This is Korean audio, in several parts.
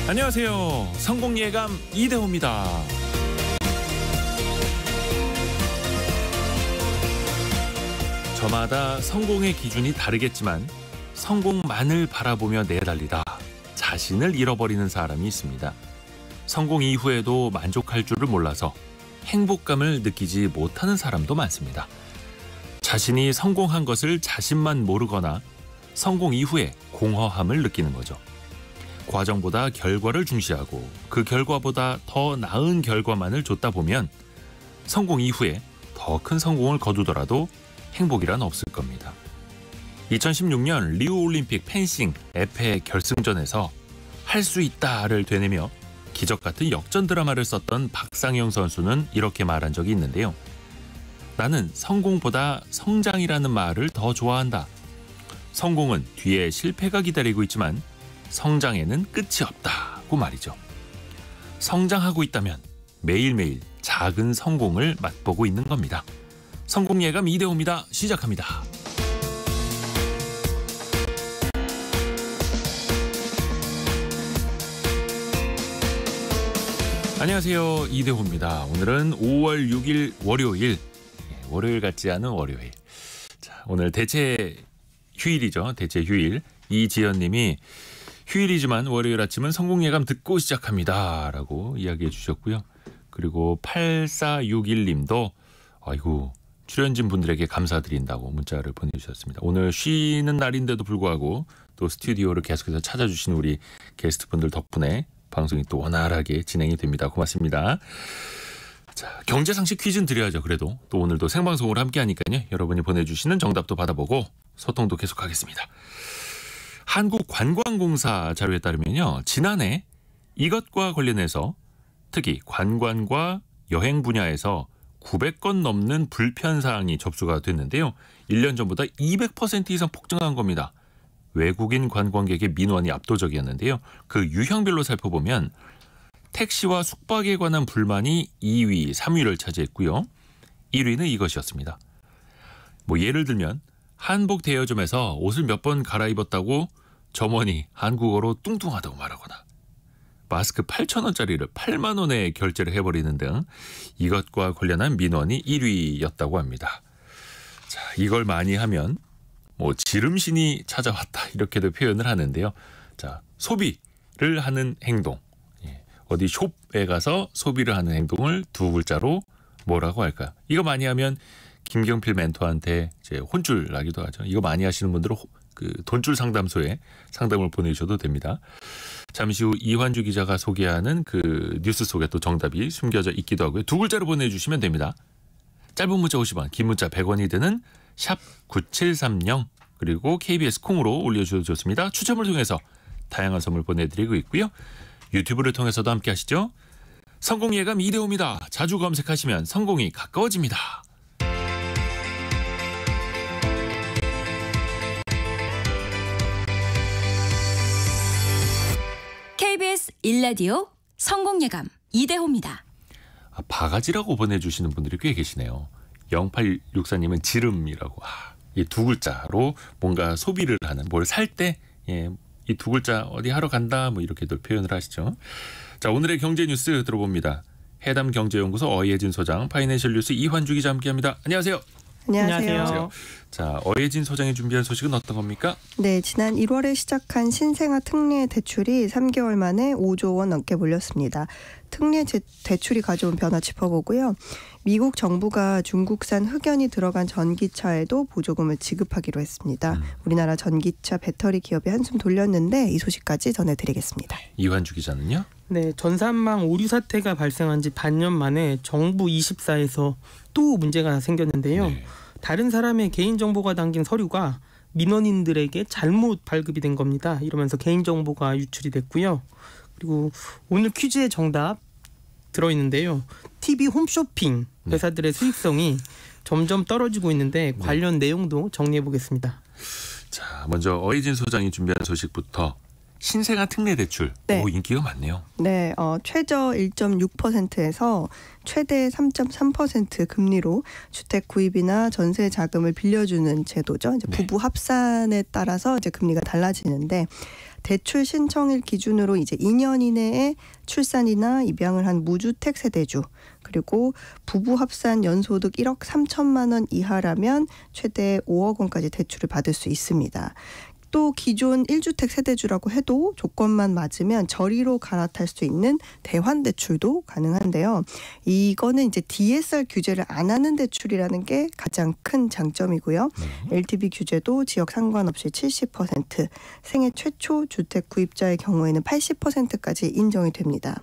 안녕하세요. 성공예감 이대호입니다. 저마다 성공의 기준이 다르겠지만 성공만을 바라보며 내달리다 자신을 잃어버리는 사람이 있습니다. 성공 이후에도 만족할 줄을 몰라서 행복감을 느끼지 못하는 사람도 많습니다. 자신이 성공한 것을 자신만 모르거나 성공 이후에 공허함을 느끼는 거죠. 과정보다 결과를 중시하고 그 결과보다 더 나은 결과만을 줬다 보면 성공 이후에 더 큰 성공을 거두더라도 행복이란 없을 겁니다. 2016년 리우올림픽 펜싱 에페 결승전에서 할 수 있다를 되뇌며 기적 같은 역전 드라마를 썼던 박상영 선수는 이렇게 말한 적이 있는데요. 나는 성공보다 성장이라는 말을 더 좋아한다. 성공은 뒤에 실패가 기다리고 있지만 성장에는 끝이 없다고 말이죠. 성장하고 있다면 매일매일 작은 성공을 맛보고 있는 겁니다. 성공예감 이대호입니다. 시작합니다. 안녕하세요. 이대호입니다. 오늘은 5월 6일 월요일. 월요일 같지 않은 월요일. 자, 오늘 대체 휴일이죠. 대체 휴일. 이지연님이 휴일이지만 월요일 아침은 성공예감 듣고 시작합니다. 라고 이야기해 주셨고요. 그리고 8461님도 아이고 출연진 분들에게 감사드린다고 문자를 보내주셨습니다. 오늘 쉬는 날인데도 불구하고 또 스튜디오를 계속해서 찾아주신 우리 게스트분들 덕분에 방송이 또 원활하게 진행이 됩니다. 고맙습니다. 자, 경제상식 퀴즈는 드려야죠. 그래도 또 오늘도 생방송으로 함께하니까요. 여러분이 보내주시는 정답도 받아보고 소통도 계속하겠습니다. 한국관광공사 자료에 따르면요. 지난해 이것과 관련해서 특히 관광과 여행 분야에서 900건 넘는 불편사항이 접수가 됐는데요. 1년 전보다 200% 이상 폭증한 겁니다. 외국인 관광객의 민원이 압도적이었는데요. 그 유형별로 살펴보면 택시와 숙박에 관한 불만이 2위, 3위를 차지했고요. 1위는 이것이었습니다. 예를 들면 한복 대여점에서 옷을 몇 번 갈아입었다고 점원이 한국어로 뚱뚱하다고 말하거나 마스크 8,000원짜리를 8만 원에 결제를 해버리는 등 이것과 관련한 민원이 1위였다고 합니다. 자, 이걸 많이 하면 지름신이 찾아왔다 이렇게도 표현을 하는데요. 자, 소비를 하는 행동. 어디 숍에 가서 소비를 하는 행동을 두 글자로 뭐라고 할까요? 이거 많이 하면 김경필 멘토한테 이제 혼쭐 나기도 하죠. 이거 많이 하시는 분들은 그 돈줄 상담소에 상담을 보내주셔도 됩니다. 잠시 후 이환주 기자가 소개하는 그 뉴스 속에 또 정답이 숨겨져 있기도 하고요. 두 글자로 보내주시면 됩니다. 짧은 문자 50원, 긴 문자 100원이 드는 샵 9730 그리고 KBS 콩으로 올려주셔도 좋습니다. 추첨을 통해서 다양한 선물 보내드리고 있고요. 유튜브를 통해서도 함께 하시죠. 성공예감 이대호입니다. 자주 검색하시면 성공이 가까워집니다. KBS 1라디오 성공예감 이대호입니다. 바가지라고 보내주시는 분들이 꽤 계시네요. 0864님은 지름이라고. 이 두 글자로 뭔가 소비를 하는 뭘 살 때 이 두 글자 어디 하러 간다 이렇게도 표현을 하시죠. 자, 오늘의 경제 뉴스 들어봅니다. 해담경제연구소 어예진 소장, 파이낸셜 뉴스 이환주 기자 함께합니다. 안녕하세요. 안녕하세요. 자, 어예진 소장이 준비한 소식은 어떤 겁니까? 네, 지난 1월에 시작한 신생아 특례 대출이 3개월 만에 5조 원 넘게 몰렸습니다. 특례 대출이 가져온 변화 짚어보고요. 미국 정부가 중국산 흑연이 들어간 전기차에도 보조금을 지급하기로 했습니다. 우리나라 전기차 배터리 기업이 한숨 돌렸는데 이 소식까지 전해드리겠습니다. 이환주 기자는요? 네, 전산망 오류 사태가 발생한 지 반년 만에 정부 24에서 또 문제가 생겼는데요. 네. 다른 사람의 개인정보가 담긴 서류가 민원인들에게 잘못 발급이 된 겁니다. 이러면서 개인정보가 유출이 됐고요. 그리고 오늘 퀴즈의 정답 들어있는데요. TV 홈쇼핑 회사들의 수익성이 점점 떨어지고 있는데 관련 내용도 정리해 보겠습니다. 자, 먼저 어이진 소장이 준비한 소식부터 신생아 특례 대출. 네. 오, 인기가 많네요. 네, 최저 1.6%에서 최대 3.3% 금리로 주택 구입이나 전세 자금을 빌려주는 제도죠. 이제 네. 부부 합산에 따라서 이제 금리가 달라지는데 대출 신청일 기준으로 이제 2년 이내에 출산이나 입양을 한 무주택 세대주 그리고 부부 합산 연소득 1억 3천만 원 이하라면 최대 5억 원까지 대출을 받을 수 있습니다. 또 기존 1주택 세대주라고 해도 조건만 맞으면 저리로 갈아탈 수 있는 대환 대출도 가능한데요. 이거는 이제 DSR 규제를 안 하는 대출이라는 게 가장 큰 장점이고요. LTV 규제도 지역 상관없이 70%, 생애 최초 주택 구입자의 경우에는 80%까지 인정이 됩니다.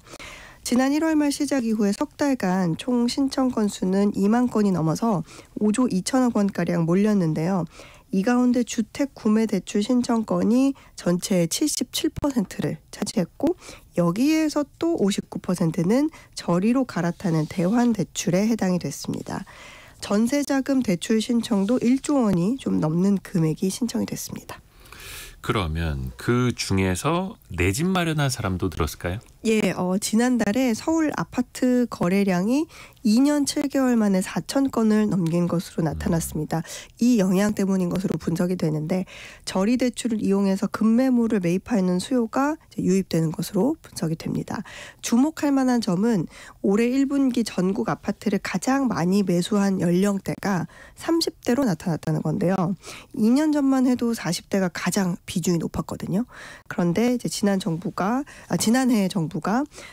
지난 1월 말 시작 이후에 석 달간 총 신청 건수는 2만 건이 넘어서 5조 2천억 원가량 몰렸는데요. 이 가운데 주택 구매 대출 신청 건이 전체의 77%를 차지했고 여기에서 또 59%는 저리로 갈아타는 대환 대출에 해당이 됐습니다. 전세자금 대출 신청도 1조 원이 좀 넘는 금액이 신청이 됐습니다. 그러면 그 중에서 내 집 마련한 사람도 들었을까요? 예, 지난달에 서울 아파트 거래량이 2년 7개월 만에 4천 건을 넘긴 것으로 나타났습니다. 이 영향 때문인 것으로 분석이 되는데 저리 대출을 이용해서 급매물을 매입하는 수요가 유입되는 것으로 분석이 됩니다. 주목할 만한 점은 올해 1분기 전국 아파트를 가장 많이 매수한 연령대가 30대로 나타났다는 건데요. 2년 전만 해도 40대가 가장 비중이 높았거든요. 그런데 이제 지난해 정부가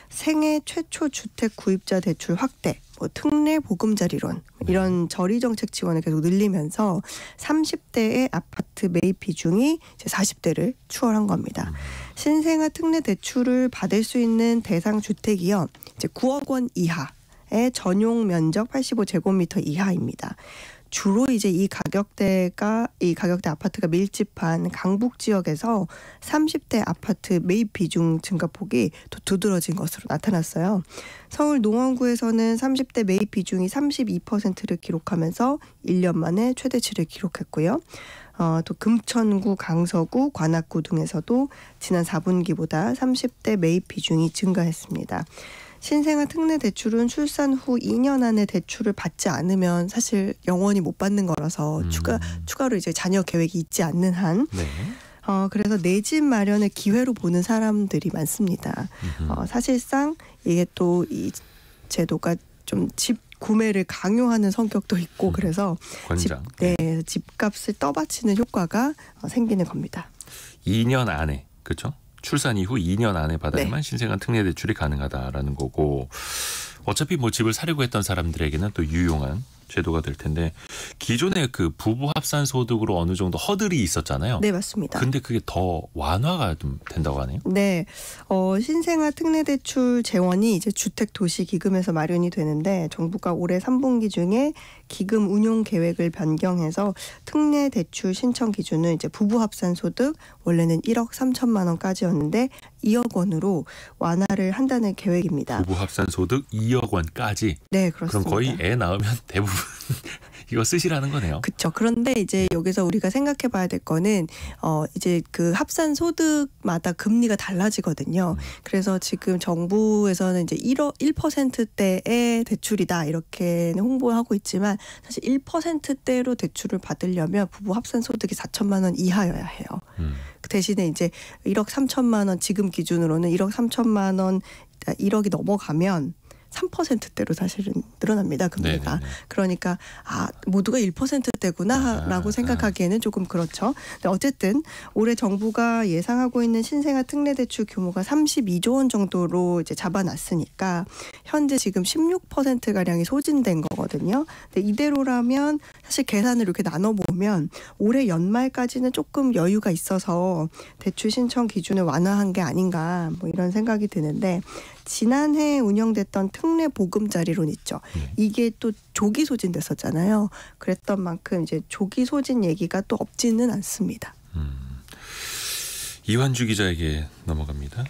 생애 최초 주택 구입자 대출 확대, 특례 보금자리론 이런 저리 정책 지원을 계속 늘리면서 30대의 아파트 매입 비중이 이제 40대를 추월한 겁니다. 신생아 특례 대출을 받을 수 있는 대상 주택이요, 이제 9억 원 이하의 전용 면적 85제곱미터 이하입니다. 주로 이제 이 가격대 아파트가 밀집한 강북 지역에서 30대 아파트 매입 비중 증가폭이 더 두드러진 것으로 나타났어요. 서울 농원구에서는 30대 매입 비중이 32%를 기록하면서 1년 만에 최대치를 기록했고요. 또 금천구, 강서구, 관악구 등에서도 지난 4분기보다 30대 매입 비중이 증가했습니다. 신생아 특례 대출은 출산 후 2년 안에 대출을 받지 않으면 사실 영원히 못 받는 거라서 추가로 이제 자녀 계획이 있지 않는 한 네. 그래서 내 집 마련을 기회로 보는 사람들이 많습니다. 사실상 이게 또 이 제도가 좀 집 구매를 강요하는 성격도 있고 그래서 권장. 집값을 떠받치는 효과가 생기는 겁니다. 2년 안에, 그렇죠? 출산 이후 2년 안에 받아야만 신생아 특례 대출이 가능하다라는 거고, 어차피 뭐 집을 사려고 했던 사람들에게는 또 유용한 제도가 될 텐데, 기존에 그 부부 합산 소득으로 어느 정도 허들이 있었잖아요. 네, 맞습니다. 근데 그게 더 완화가 좀 된다고 하네요. 네, 신생아 특례 대출 재원이 이제 주택도시기금에서 마련이 되는데 정부가 올해 3분기 중에 기금 운용 계획을 변경해서 특례 대출 신청 기준은 이제 부부 합산 소득 원래는 1억 3천만 원까지였는데 2억 원으로 완화를 한다는 계획입니다. 부부 합산 소득 2억 원까지. 네, 그렇습니다. 그럼 거의 애 낳으면 대부분 이거 쓰시라는 거네요. 그렇죠. 그런데 이제 여기서 우리가 생각해 봐야 될 거는 이제 그 합산 소득마다 금리가 달라지거든요. 그래서 지금 정부에서는 이제 1%대의 대출이다 이렇게는 홍보하고 있지만 사실 1%대로 대출을 받으려면 부부 합산 소득이 4천만 원 이하여야 해요. 그 대신에 이제 1억 3천만 원 지금 기준으로는 1억 3천만 원 1억이 넘어가면 3%대로 사실은 늘어납니다. 금리가. 네네네. 그러니까 모두가 1%대구나라고 생각하기에는 조금 그렇죠. 근데 어쨌든 올해 정부가 예상하고 있는 신생아 특례 대출 규모가 32조 원 정도로 이제 잡아놨으니까 현재 지금 16%가량이 소진된 거거든요. 근데 이대로라면 사실 계산을 이렇게 나눠보면 올해 연말까지는 조금 여유가 있어서 대출 신청 기준을 완화한 게 아닌가 뭐 이런 생각이 드는데 지난해 운영됐던 특례 보금자리론 있죠. 이게 또 조기 소진됐었잖아요. 그랬던 만큼 이제 조기 소진 얘기가 또 없지는 않습니다. 이완주 기자에게 넘어갑니다.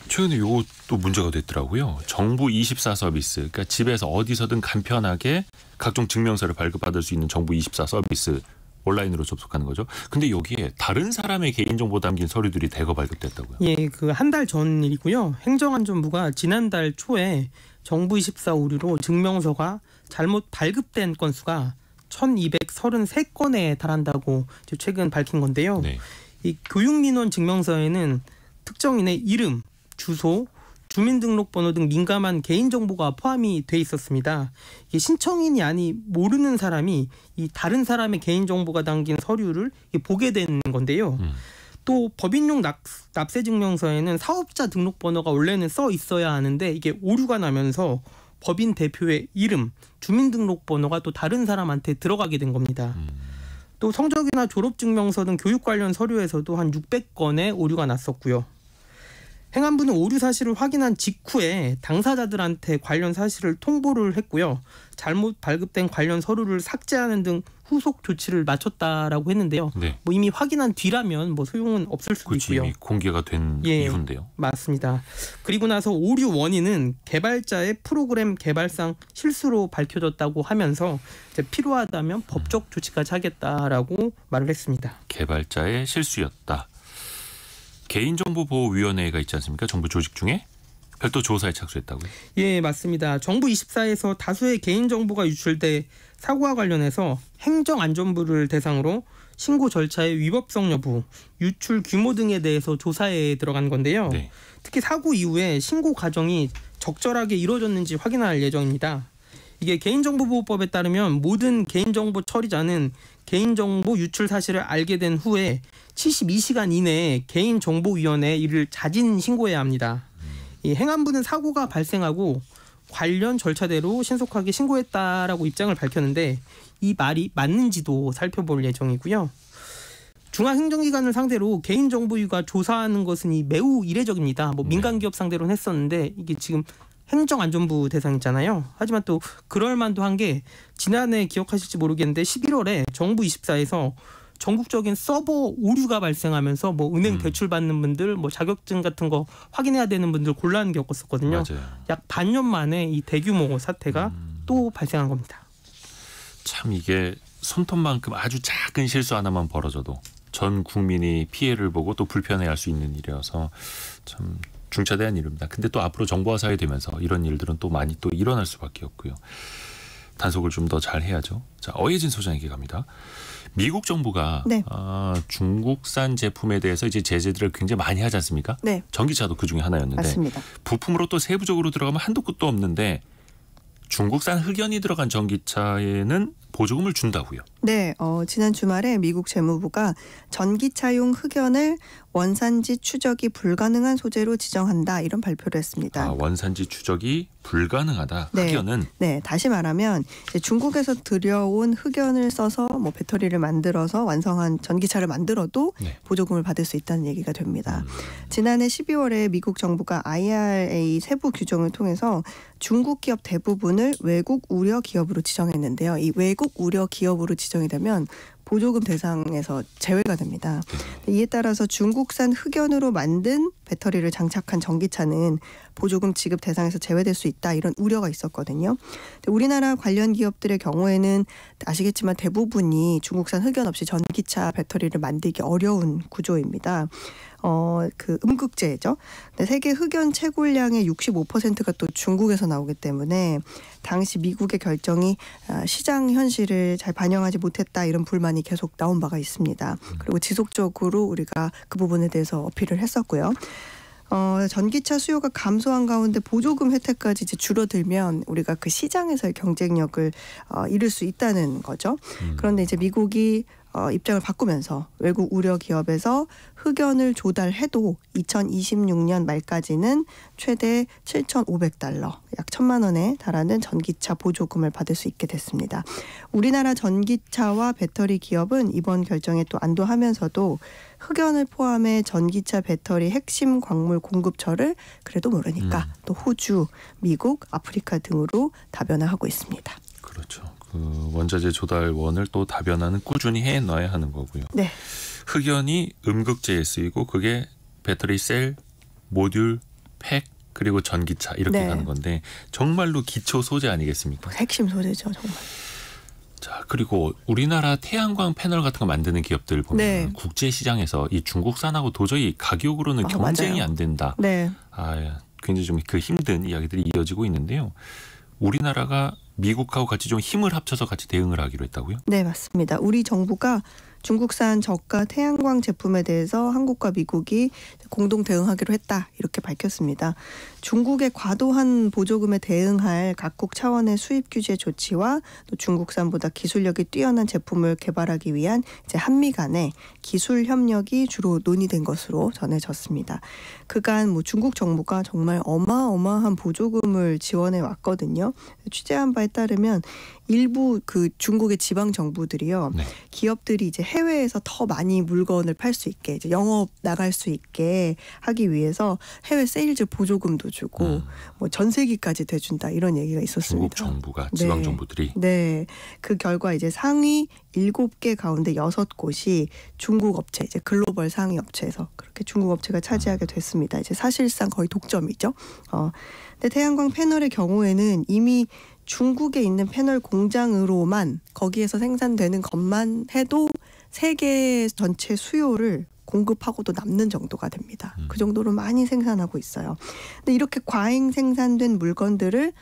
최근에 이거 또 문제가 됐더라고요. 정부 24 서비스, 그러니까 집에서 어디서든 간편하게 각종 증명서를 발급받을 수 있는 정부 24 서비스 온라인으로 접속하는 거죠. 근데 여기에 다른 사람의 개인정보 담긴 서류들이 대거 발급됐다고요? 예, 그 한 달 전 일이고요. 행정안전부가 지난달 초에 정부24 오류로 증명서가 잘못 발급된 건수가 1233건에 달한다고 최근 밝힌 건데요. 네. 이 교육민원 증명서에는 특정인의 이름, 주소, 주민등록번호 등 민감한 개인정보가 포함이 돼 있었습니다. 이게 신청인이 아니 모르는 사람이 이 다른 사람의 개인정보가 담긴 서류를 보게 되는 건데요. 또 법인용 납세증명서에는 사업자 등록번호가 원래는 써 있어야 하는데 이게 오류가 나면서 법인 대표의 이름, 주민등록번호가 또 다른 사람한테 들어가게 된 겁니다. 또 성적이나 졸업증명서 등 교육 관련 서류에서도 한 600건의 오류가 났었고요. 행안부는 오류 사실을 확인한 직후에 당사자들한테 관련 사실을 통보를 했고요. 잘못 발급된 관련 서류를 삭제하는 등 후속 조치를 마쳤다라고 했는데요. 네. 뭐 이미 확인한 뒤라면 뭐 소용은 없을 수도 그렇지, 있고요. 이미 공개가 된 예, 이후인데요. 맞습니다. 그리고 나서 오류 원인은 개발자의 프로그램 개발상 실수로 밝혀졌다고 하면서 이제 필요하다면 법적 조치까지 하겠다라고 말을 했습니다. 개발자의 실수였다. 개인정보보호위원회가 있지 않습니까? 정부 조직 중에 별도 조사에 착수했다고요? 예, 맞습니다. 정부 24에서 다수의 개인정보가 유출돼 사고와 관련해서 행정안전부를 대상으로 신고 절차의 위법성 여부, 유출 규모 등에 대해서 조사에 들어간 건데요. 네. 특히 사고 이후에 신고 과정이 적절하게 이루어졌는지 확인할 예정입니다. 이게 개인정보보호법에 따르면 모든 개인정보 처리자는 개인정보 유출 사실을 알게 된 후에 72시간 이내에 개인정보위원회에 이를 자진 신고해야 합니다. 이 행안부는 사고가 발생하고 관련 절차대로 신속하게 신고했다라고 입장을 밝혔는데 이 말이 맞는지도 살펴볼 예정이고요. 중앙행정기관을 상대로 개인정보위가 조사하는 것은 매우 이례적입니다. 뭐 민간기업 상대로는 했었는데 이게 지금 행정안전부 대상이잖아요. 하지만 또 그럴 만도 한 게 지난해 기억하실지 모르겠는데 11월에 정부 24에서 전국적인 서버 오류가 발생하면서 뭐 은행 대출 받는 분들, 뭐 자격증 같은 거 확인해야 되는 분들 곤란 겪었었거든요. 맞아요. 약 반년 만에 이 대규모 사태가 또 발생한 겁니다. 참 이게 손톱만큼 아주 작은 실수 하나만 벌어져도 전 국민이 피해를 보고 또 불편해할 수 있는 일이어서 참 중차대한 일입니다. 근데 또 앞으로 정보화 사회 되면서 이런 일들은 또 많이 또 일어날 수밖에 없고요. 단속을 좀 더 잘 해야죠. 자, 어예진 소장에게 갑니다. 미국 정부가 네. 중국산 제품에 대해서 이제 제재들을 굉장히 많이 하지 않습니까? 네. 전기차도 그 중에 하나였는데 맞습니다. 부품으로 또 세부적으로 들어가면 한도 끝도 없는데 중국산 흑연이 들어간 전기차에는 보조금을 준다고요. 네, 지난 주말에 미국 재무부가 전기차용 흑연을 원산지 추적이 불가능한 소재로 지정한다 이런 발표를 했습니다. 원산지 추적이 불가능하다. 네. 흑연은 네, 다시 말하면 이제 중국에서 들여온 흑연을 써서 뭐 배터리를 만들어서 완성한 전기차를 만들어도 네. 보조금을 받을 수 있다는 얘기가 됩니다. 지난해 12월에 미국 정부가 IRA 세부 규정을 통해서 중국 기업 대부분을 외국 우려 기업으로 지정했는데요. 이 외국 우려 기업으로 지정이 되면 보조금 대상에서 제외가 됩니다. 이에 따라서 중국산 흑연으로 만든 배터리를 장착한 전기차는 보조금 지급 대상에서 제외될 수 있다 이런 우려가 있었거든요. 우리나라 관련 기업들의 경우에는 아시겠지만 대부분이 중국산 흑연 없이 전기차 배터리를 만들기 어려운 구조입니다. 그 음극재죠. 근데 세계 흑연 채굴량의 65%가 또 중국에서 나오기 때문에 당시 미국의 결정이 시장 현실을 잘 반영하지 못했다 이런 불만이 계속 나온 바가 있습니다. 그리고 지속적으로 우리가 그 부분에 대해서 어필을 했었고요. 전기차 수요가 감소한 가운데 보조금 혜택까지 이제 줄어들면 우리가 그 시장에서의 경쟁력을 잃을 수 있다는 거죠. 그런데 이제 미국이 입장을 바꾸면서 외국 우려 기업에서 흑연을 조달해도 2026년 말까지는 최대 7,500달러, 약 1,000만 원에 달하는 전기차 보조금을 받을 수 있게 됐습니다. 우리나라 전기차와 배터리 기업은 이번 결정에 또 안도하면서도 흑연을 포함해 전기차 배터리 핵심 광물 공급처를 그래도 모르니까 또 호주, 미국, 아프리카 등으로 다변화하고 있습니다. 그렇죠. 그 원자재 조달원을 또 다변화는 꾸준히 해놔야 하는 거고요. 네. 흑연이 음극재에 쓰이고 그게 배터리 셀, 모듈, 팩 그리고 전기차 이렇게 네. 가는 건데 정말로 기초 소재 아니겠습니까? 핵심 소재죠, 정말. 자, 그리고 우리나라 태양광 패널 같은 거 만드는 기업들 보면 네. 국제 시장에서 이 중국산하고 도저히 가격으로는 경쟁이 맞아요. 안 된다. 네. 굉장히 좀 그 힘든 이야기들이 이어지고 있는데요. 우리나라가 미국하고 같이 좀 힘을 합쳐서 같이 대응을 하기로 했다고요? 네, 맞습니다. 우리 정부가 중국산 저가 태양광 제품에 대해서 한국과 미국이 공동 대응하기로 했다 이렇게 밝혔습니다. 중국의 과도한 보조금에 대응할 각국 차원의 수입 규제 조치와 또 중국산보다 기술력이 뛰어난 제품을 개발하기 위한 이제 한미 간의 기술 협력이 주로 논의된 것으로 전해졌습니다. 그간 중국 정부가 정말 어마어마한 보조금을 지원해 왔거든요. 취재한 바에 따르면 일부 그 중국의 지방 정부들이요, 네. 기업들이 이제 해외에서 더 많이 물건을 팔 수 있게 이제 영업 나갈 수 있게 하기 위해서 해외 세일즈 보조금도 주고 뭐 전세기까지 대준다 이런 얘기가 있었습니다. 중국 정부가 지방 네. 정부들이 네, 그 결과 이제 상위 7개 가운데 6곳이 중국 업체, 이제 글로벌 상위 업체에서 그렇게 중국 업체가 차지하게 됐습니다. 이제 사실상 거의 독점이죠. 근데 태양광 패널의 경우에는 이미 중국에 있는 패널 공장으로만 거기에서 생산되는 것만 해도 세계 전체 수요를 공급하고도 남는 정도가 됩니다. 그 정도로 많이 생산하고 있어요. 근데 이렇게 과잉 생산된 물건들을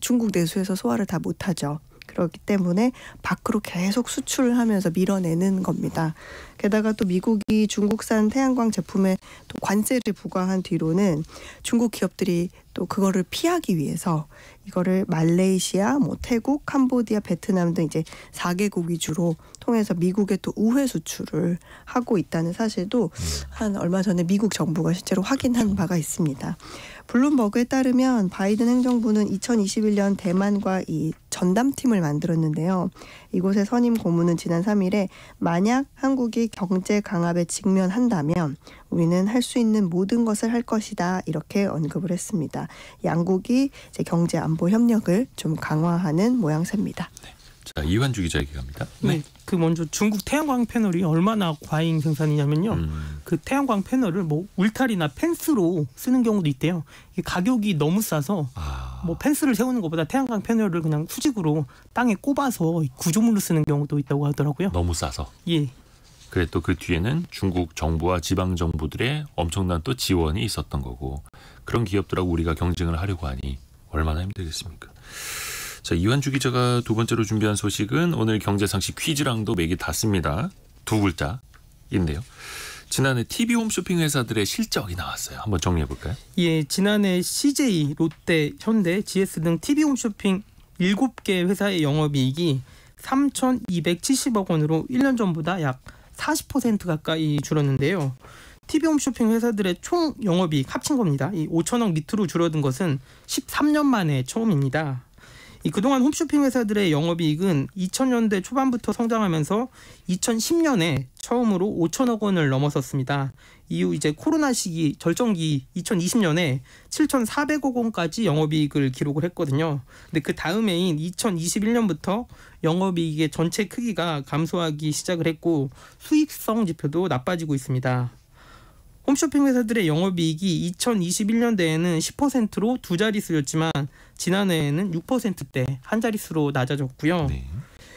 중국 내수에서 소화를 다 못하죠. 그렇기 때문에 밖으로 계속 수출을 하면서 밀어내는 겁니다. 게다가 또 미국이 중국산 태양광 제품에 또 관세를 부과한 뒤로는 중국 기업들이 또 그거를 피하기 위해서 이거를 말레이시아, 태국, 캄보디아, 베트남 등 이제 4개국 위주로 통해서 미국에 또 우회 수출을 하고 있다는 사실도 한 얼마 전에 미국 정부가 실제로 확인한 바가 있습니다. 블룸버그에 따르면 바이든 행정부는 2021년 대만과 이 전담팀을 만들었는데요. 이곳의 선임 고문은 지난 3일에 만약 한국이 경제 강압에 직면한다면 우리는 할 수 있는 모든 것을 할 것이다 이렇게 언급을 했습니다. 양국이 이제 경제 안보 협력을 좀 강화하는 모양새입니다. 자, 이완주 기자에게 갑니다. 네. 그 먼저 중국 태양광 패널이 얼마나 과잉 생산이냐면요. 그 태양광 패널을 울타리나 펜스로 쓰는 경우도 있대요. 이게 가격이 너무 싸서 펜스를 세우는 것보다 태양광 패널을 그냥 수직으로 땅에 꼽아서 구조물로 쓰는 경우도 있다고 하더라고요. 너무 싸서. 예. 그래 또 그 뒤에는 중국 정부와 지방 정부들의 엄청난 또 지원이 있었던 거고 그런 기업들하고 우리가 경쟁을 하려고 하니 얼마나 힘들겠습니까? 자, 이완주 기자가 두 번째로 준비한 소식은 오늘 경제상식 퀴즈랑도 맥이 닿습니다. 두 글자인데요. 지난해 TV 홈쇼핑 회사들의 실적이 나왔어요. 한번 정리해 볼까요? 예, 지난해 CJ, 롯데, 현대, GS 등 TV 홈쇼핑 7개 회사의 영업이익이 3,270억 원으로 1년 전보다 약 40% 가까이 줄었는데요. TV 홈쇼핑 회사들의 총 영업이익 합친 겁니다. 이 5천억 밑으로 줄어든 것은 13년 만에 처음입니다. 그동안 홈쇼핑 회사들의 영업이익은 2000년대 초반부터 성장하면서 2010년에 처음으로 5천억 원을 넘어섰습니다. 이후 이제 코로나 시기 절정기 2020년에 7,400억 원까지 영업이익을 기록을 했거든요. 근데 그 다음해인 2021년부터 영업이익의 전체 크기가 감소하기 시작을 했고 수익성 지표도 나빠지고 있습니다. 홈쇼핑 회사들의 영업이익이 2021년대에는 10%로 두 자릿수였지만 지난해에는 6%대 한 자릿수로 낮아졌고요. 네.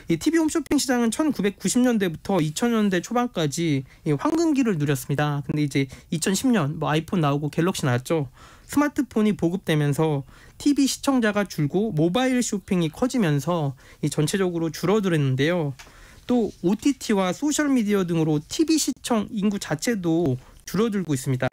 이 TV 홈쇼핑 시장은 1990년대부터 2000년대 초반까지 황금기를 누렸습니다. 근데 이제 2010년 아이폰 나오고 갤럭시 나왔죠. 스마트폰이 보급되면서 TV 시청자가 줄고 모바일 쇼핑이 커지면서 전체적으로 줄어들었는데요. 또 OTT와 소셜미디어 등으로 TV 시청 인구 자체도 줄어들고 있습니다.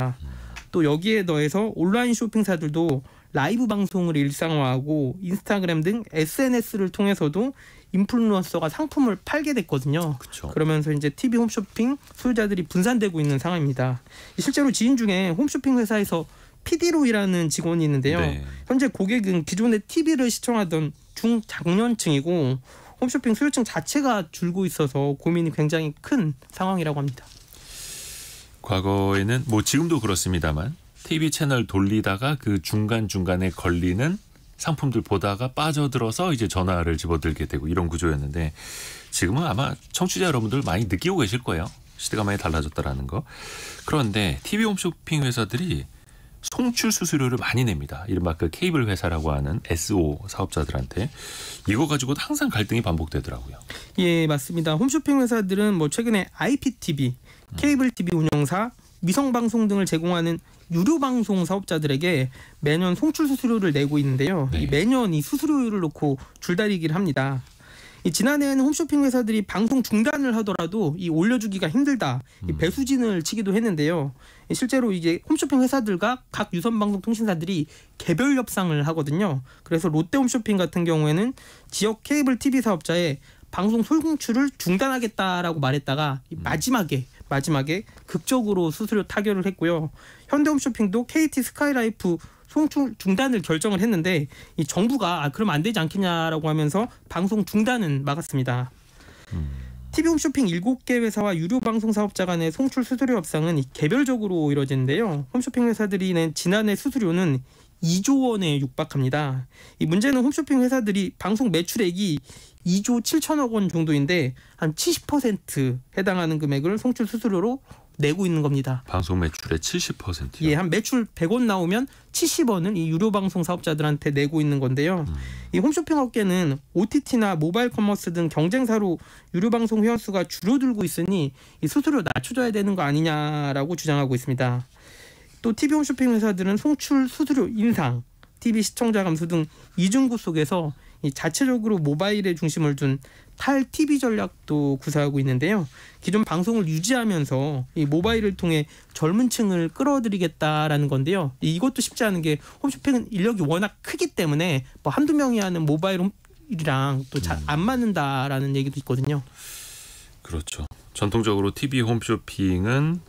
또 여기에 더해서 온라인 쇼핑사들도 라이브 방송을 일상화하고 인스타그램 등 SNS를 통해서도 인플루언서가 상품을 팔게 됐거든요. 그쵸. 그러면서 이제 TV 홈쇼핑 소유자들이 분산되고 있는 상황입니다. 실제로 지인 중에 홈쇼핑 회사에서 PD로 일하는 직원이 있는데요. 네. 현재 고객은 기존의 TV를 시청하던 중장년층이고 홈쇼핑 소유층 자체가 줄고 있어서 고민이 굉장히 큰 상황이라고 합니다. 과거에는 지금도 그렇습니다만 TV 채널 돌리다가 그 중간중간에 걸리는 상품들 보다가 빠져들어서 이제 전화를 집어들게 되고 이런 구조였는데 지금은 아마 청취자 여러분들 많이 느끼고 계실 거예요. 시대가 많이 달라졌다라는 거. 그런데 TV 홈쇼핑 회사들이 송출 수수료를 많이 냅니다. 이른바 그 케이블 회사라고 하는 SO 사업자들한테. 이거 가지고도 항상 갈등이 반복되더라고요. 예, 맞습니다. 홈쇼핑 회사들은 뭐 최근에 IPTV, 케이블 TV 운영사, 위성방송 등을 제공하는 유료방송 사업자들에게 매년 송출 수수료를 내고 있는데요. 네. 매년 이 수수료율을 놓고 줄다리기를 합니다. 지난해에는 홈쇼핑 회사들이 방송 중단을 하더라도 이 올려주기가 힘들다, 이 배수진을 치기도 했는데요. 실제로 이제 홈쇼핑 회사들과 각 유선방송 통신사들이 개별 협상을 하거든요. 그래서 롯데홈쇼핑 같은 경우에는 지역 케이블 TV 사업자에 방송 송출을 중단하겠다라고 말했다가 마지막에 극적으로 수수료 타결을 했고요. 현대홈쇼핑도 KT 스카이라이프 송출 중단을 결정을 했는데 이 정부가 그러면 안 되지 않겠냐라고 하면서 방송 중단은 막았습니다. TV홈쇼핑 7개 회사와 유료방송 사업자 간의 송출 수수료 협상은 개별적으로 이루어지는데요. 홈쇼핑 회사들이 낸 지난해 수수료는 2조 원에 육박합니다. 이 문제는 홈쇼핑 회사들이 방송 매출액이 2조 7천억 원 정도인데 한 70% 해당하는 금액을 송출 수수료로 내고 있는 겁니다. 방송 매출의 70%요? 예, 한 매출 100원 나오면 70원을 이 유료 방송 사업자들한테 내고 있는 건데요. 이 홈쇼핑 업계는 OTT나 모바일 커머스 등 경쟁사로 유료 방송 회원수가 줄어들고 있으니 이 수수료 낮춰줘야 되는 거 아니냐라고 주장하고 있습니다. 또 TV 홈쇼핑 회사들은 송출 수수료 인상, TV 시청자 감소 등 이중구 속에서 이 자체적으로 모바일에 중심을 둔 탈TV 전략도 구사하고 있는데요. 기존 방송을 유지하면서 이 모바일을 통해 젊은 층을 끌어들이겠다라는 건데요. 이것도 쉽지 않은 게 홈쇼핑은 인력이 워낙 크기 때문에 뭐 한두 명이 하는 모바일이랑 또 잘 안 맞는다라는 얘기도 있거든요. 그렇죠. 전통적으로 TV 홈쇼핑은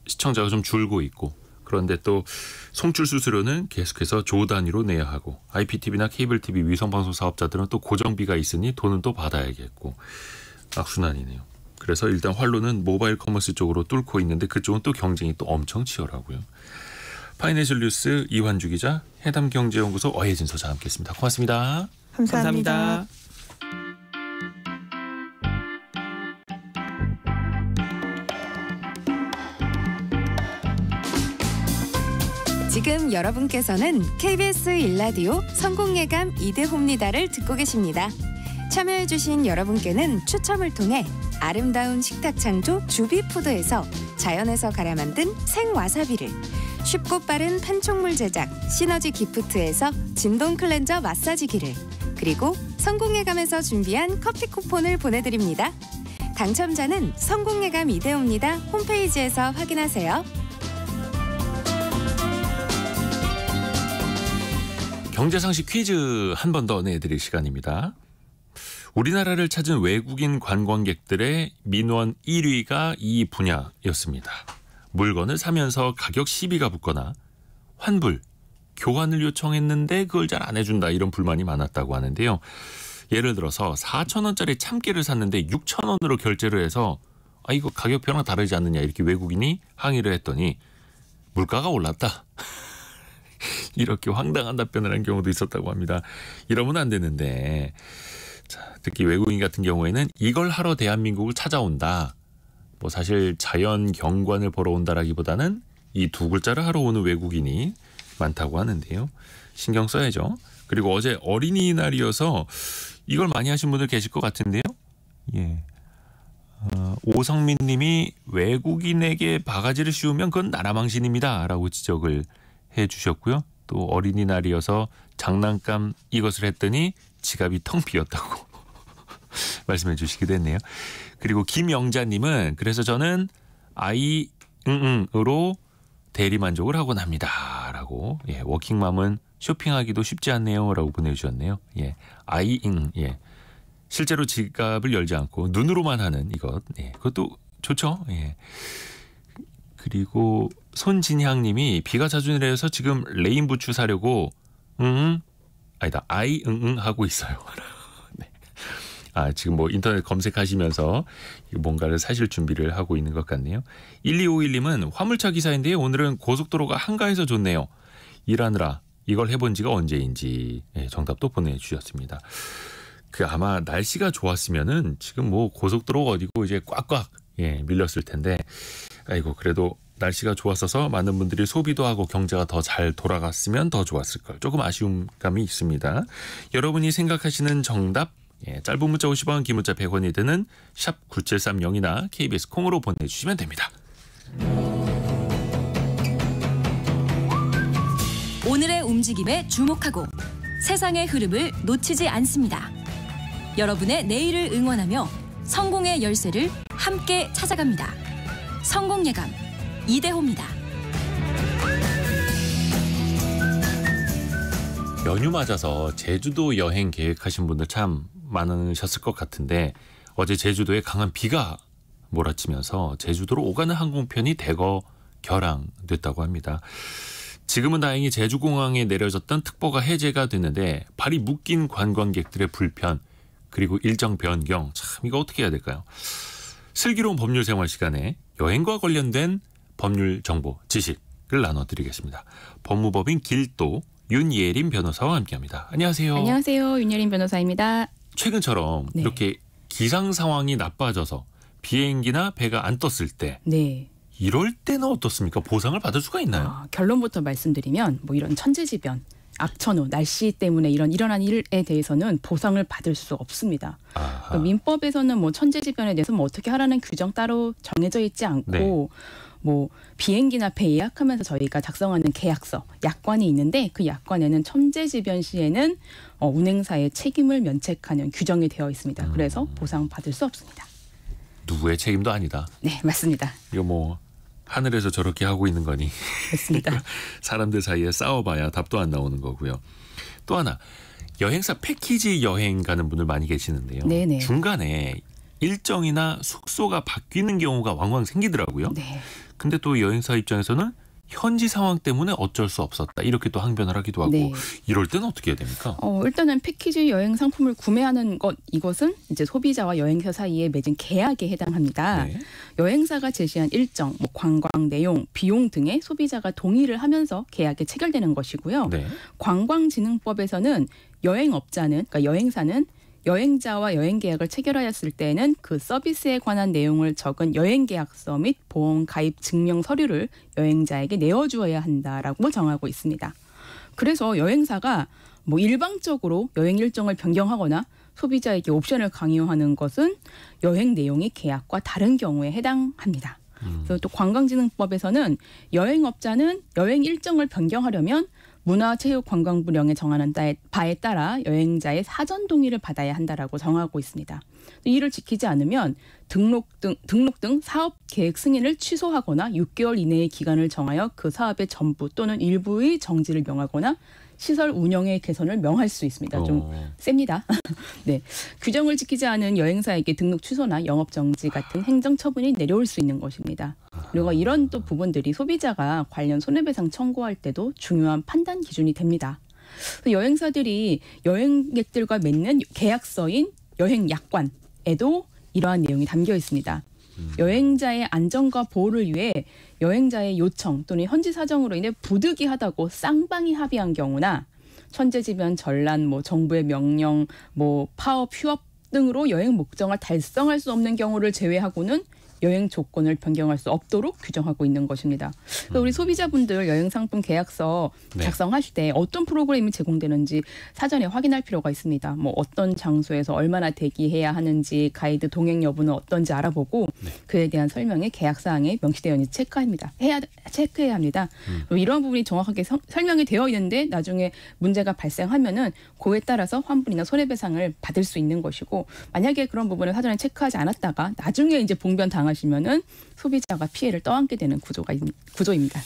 시청자가 좀 줄고 있고, 그런데 또 송출 수수료는 계속해서 조 단위로 내야 하고, IPTV나 케이블 TV 위성방송 사업자들은 또 고정비가 있으니 돈은 또 받아야겠고, 악순환이네요. 그래서 일단 활로는 모바일 커머스 쪽으로 뚫고 있는데 그쪽은 또 경쟁이 또 엄청 치열하고요. 파이낸셜 뉴스 이환주 기자, 해담경제연구소 어혜진 소장 함께했습니다. 고맙습니다. 감사합니다. 지금 여러분께서는 KBS 일라디오 성공예감 이대호입니다를 듣고 계십니다. 참여해주신 여러분께는 추첨을 통해 아름다운 식탁 창조 주비푸드에서 자연에서 갈아 만든 생와사비를, 쉽고 빠른 판촉물 제작 시너지 기프트에서 진동 클렌저 마사지기를, 그리고 성공예감에서 준비한 커피 쿠폰을 보내드립니다. 당첨자는 성공예감 이대호입니다 홈페이지에서 확인하세요. 경제상식 퀴즈 한 번 더 내드릴 시간입니다. 우리나라를 찾은 외국인 관광객들의 민원 1위가 이 분야였습니다. 물건을 사면서 가격 시비가 붙거나 환불, 교환을 요청했는데 그걸 잘 안 해준다, 이런 불만이 많았다고 하는데요. 예를 들어서 4,000원짜리 참깨를 샀는데 6,000원으로 결제를 해서 이거 가격 변화 다르지 않느냐, 이렇게 외국인이 항의를 했더니 물가가 올랐다. 이렇게 황당한 답변을 한 경우도 있었다고 합니다. 이러면 안 되는데, 자, 특히 외국인 같은 경우에는 이걸 하러 대한민국을 찾아온다, 뭐 사실 자연 경관을 보러 온다라기보다는 이 두 글자를 하러 오는 외국인이 많다고 하는데요. 신경 써야죠. 그리고 어제 어린이날이어서 이걸 많이 하신 분들 계실 것 같은데요. 예. 오성민 님이 외국인에게 바가지를 씌우면 그건 나라망신입니다 라고 지적을 해주셨고요. 또 어린이날이어서 장난감 이것을 했더니 지갑이 텅 비었다고 말씀해 주시기도 했네요. 그리고 김영자님은 그래서 저는 아이 으로 대리만족을 하곤 합니다 라고, 예, 워킹맘은 쇼핑하기도 쉽지 않네요 라고 보내주셨네요. 예, 아이 예, 실제로 지갑을 열지 않고 눈으로만 하는 이것, 예, 그것도 좋죠. 예. 그리고 손진향님이 비가 자주 내려서 지금 레인 부츠 사려고 아이 하고 있어요. 네. 지금 뭐 인터넷 검색하시면서 뭔가를 사실 준비를 하고 있는 것 같네요. 1251님은 화물차 기사인데요. 오늘은 고속도로가 한가해서 좋네요. 일하느라 이걸 해본 지가 언제인지, 네, 정답도 보내주셨습니다. 아마 날씨가 좋았으면은 지금 뭐 고속도로가 어디고 이제 꽉꽉, 예, 밀렸을 텐데, 아이고, 그래도 날씨가 좋았어서 많은 분들이 소비도 하고 경제가 더 잘 돌아갔으면 더 좋았을 걸. 조금 아쉬운 감이 있습니다. 여러분이 생각하시는 정답 짧은 문자 50원, 긴 문자 100원이 드는 샵 9730이나 KBS 콩으로 보내주시면 됩니다. 오늘의 움직임에 주목하고 세상의 흐름을 놓치지 않습니다. 여러분의 내일을 응원하며 성공의 열쇠를 함께 찾아갑니다. 성공예감 이대호입니다. 연휴 맞아서 제주도 여행 계획하신 분들 참 많으셨을 것 같은데 어제 제주도에 강한 비가 몰아치면서 제주도로 오가는 항공편이 대거 결항됐다고 합니다. 지금은 다행히 제주공항에 내려졌던 특보가 해제가 됐는데 발이 묶인 관광객들의 불편 그리고 일정 변경 참 이거 어떻게 해야 될까요? 슬기로운 법률 생활 시간에 여행과 관련된 법률 정보 지식을 나눠드리겠습니다. 법무법인 길도 윤예린 변호사와 함께합니다. 안녕하세요. 안녕하세요. 윤예린 변호사입니다. 최근처럼 네. 이렇게 기상 상황이 나빠져서 비행기나 배가 안 떴을 때 네. 이럴 때는 어떻습니까? 보상을 받을 수가 있나요? 결론부터 말씀드리면 뭐 이런 천재지변, 악천후, 날씨 때문에 일어난 일에 대해서는 보상을 받을 수 없습니다. 그러니까 민법에서는 뭐 천재지변에 대해서 뭐 어떻게 하라는 규정 따로 정해져 있지 않고 네. 뭐 비행기나 배 예약하면서 저희가 작성하는 계약서, 약관이 있는데 그 약관에는 천재지변 시에는 운행사의 책임을 면책하는 규정이 되어 있습니다. 그래서 보상 받을 수 없습니다. 누구의 책임도 아니다. 네, 맞습니다. 이거 뭐 하늘에서 저렇게 하고 있는 거니. 맞습니다. 사람들 사이에 싸워봐야 답도 안 나오는 거고요. 또 하나 여행사 패키지 여행 가는 분들 많이 계시는데요. 네네. 중간에 일정이나 숙소가 바뀌는 경우가 왕왕 생기더라고요. 네. 근데 또 여행사 입장에서는 현지 상황 때문에 어쩔 수 없었다. 이렇게 또 항변을 하기도 하고 네. 이럴 때는 어떻게 해야 됩니까? 일단은 패키지 여행 상품을 구매하는 이것은 이제 소비자와 여행사 사이에 맺은 계약에 해당합니다. 네. 여행사가 제시한 일정, 뭐 관광 내용, 비용 등에 소비자가 동의를 하면서 계약에 체결되는 것이고요. 네. 관광진흥법에서는 여행업자는, 그러니까 여행사는 여행자와 여행 계약을 체결하였을 때에는 그 서비스에 관한 내용을 적은 여행 계약서 및 보험 가입 증명 서류를 여행자에게 내어주어야 한다라고 정하고 있습니다. 그래서 여행사가 뭐 일방적으로 여행 일정을 변경하거나 소비자에게 옵션을 강요하는 것은 여행 내용이 계약과 다른 경우에 해당합니다. 그리고 또 관광진흥법에서는 여행업자는 여행 일정을 변경하려면 문화체육관광부령에 정하는 바에 따라 여행자의 사전 동의를 받아야 한다라고 정하고 있습니다. 이를 지키지 않으면 등록 등 사업 계획 승인을 취소하거나 6개월 이내의 기간을 정하여 그 사업의 전부 또는 일부의 정지를 명하거나 시설 운영의 개선을 명할 수 있습니다. 좀 셉니다. 네, 규정을 지키지 않은 여행사에게 등록 취소나 영업 정지 같은 행정 처분이 내려올 수 있는 것입니다. 그리고 이런 또 부분들이 소비자가 관련 손해배상 청구할 때도 중요한 판단 기준이 됩니다. 여행사들이 여행객들과 맺는 계약서인 여행 약관에도 이러한 내용이 담겨 있습니다. 여행자의 안전과 보호를 위해 여행자의 요청 또는 현지 사정으로 인해 부득이하다고 쌍방이 합의한 경우나 천재지변, 전란, 뭐 정부의 명령, 뭐 파업, 휴업 등으로 여행 목적을 달성할 수 없는 경우를 제외하고는 여행 조건을 변경할 수 없도록 규정하고 있는 것입니다. 그래서 우리 소비자분들 여행 상품 계약서 작성하실 때 어떤 프로그램이 제공되는지 사전에 확인할 필요가 있습니다. 뭐 어떤 장소에서 얼마나 대기해야 하는지, 가이드 동행 여부는 어떤지 알아보고 그에 대한 설명이 계약사항에 명시되어 있는지 체크해야 합니다. 이러한 부분이 정확하게 설명이 되어 있는데 나중에 문제가 발생하면은 그에 따라서 환불이나 손해배상을 받을 수 있는 것이고, 만약에 그런 부분을 사전에 체크하지 않았다가 나중에 이제 봉변 당하시면은 소비자가 피해를 떠안게 되는 구조입니다.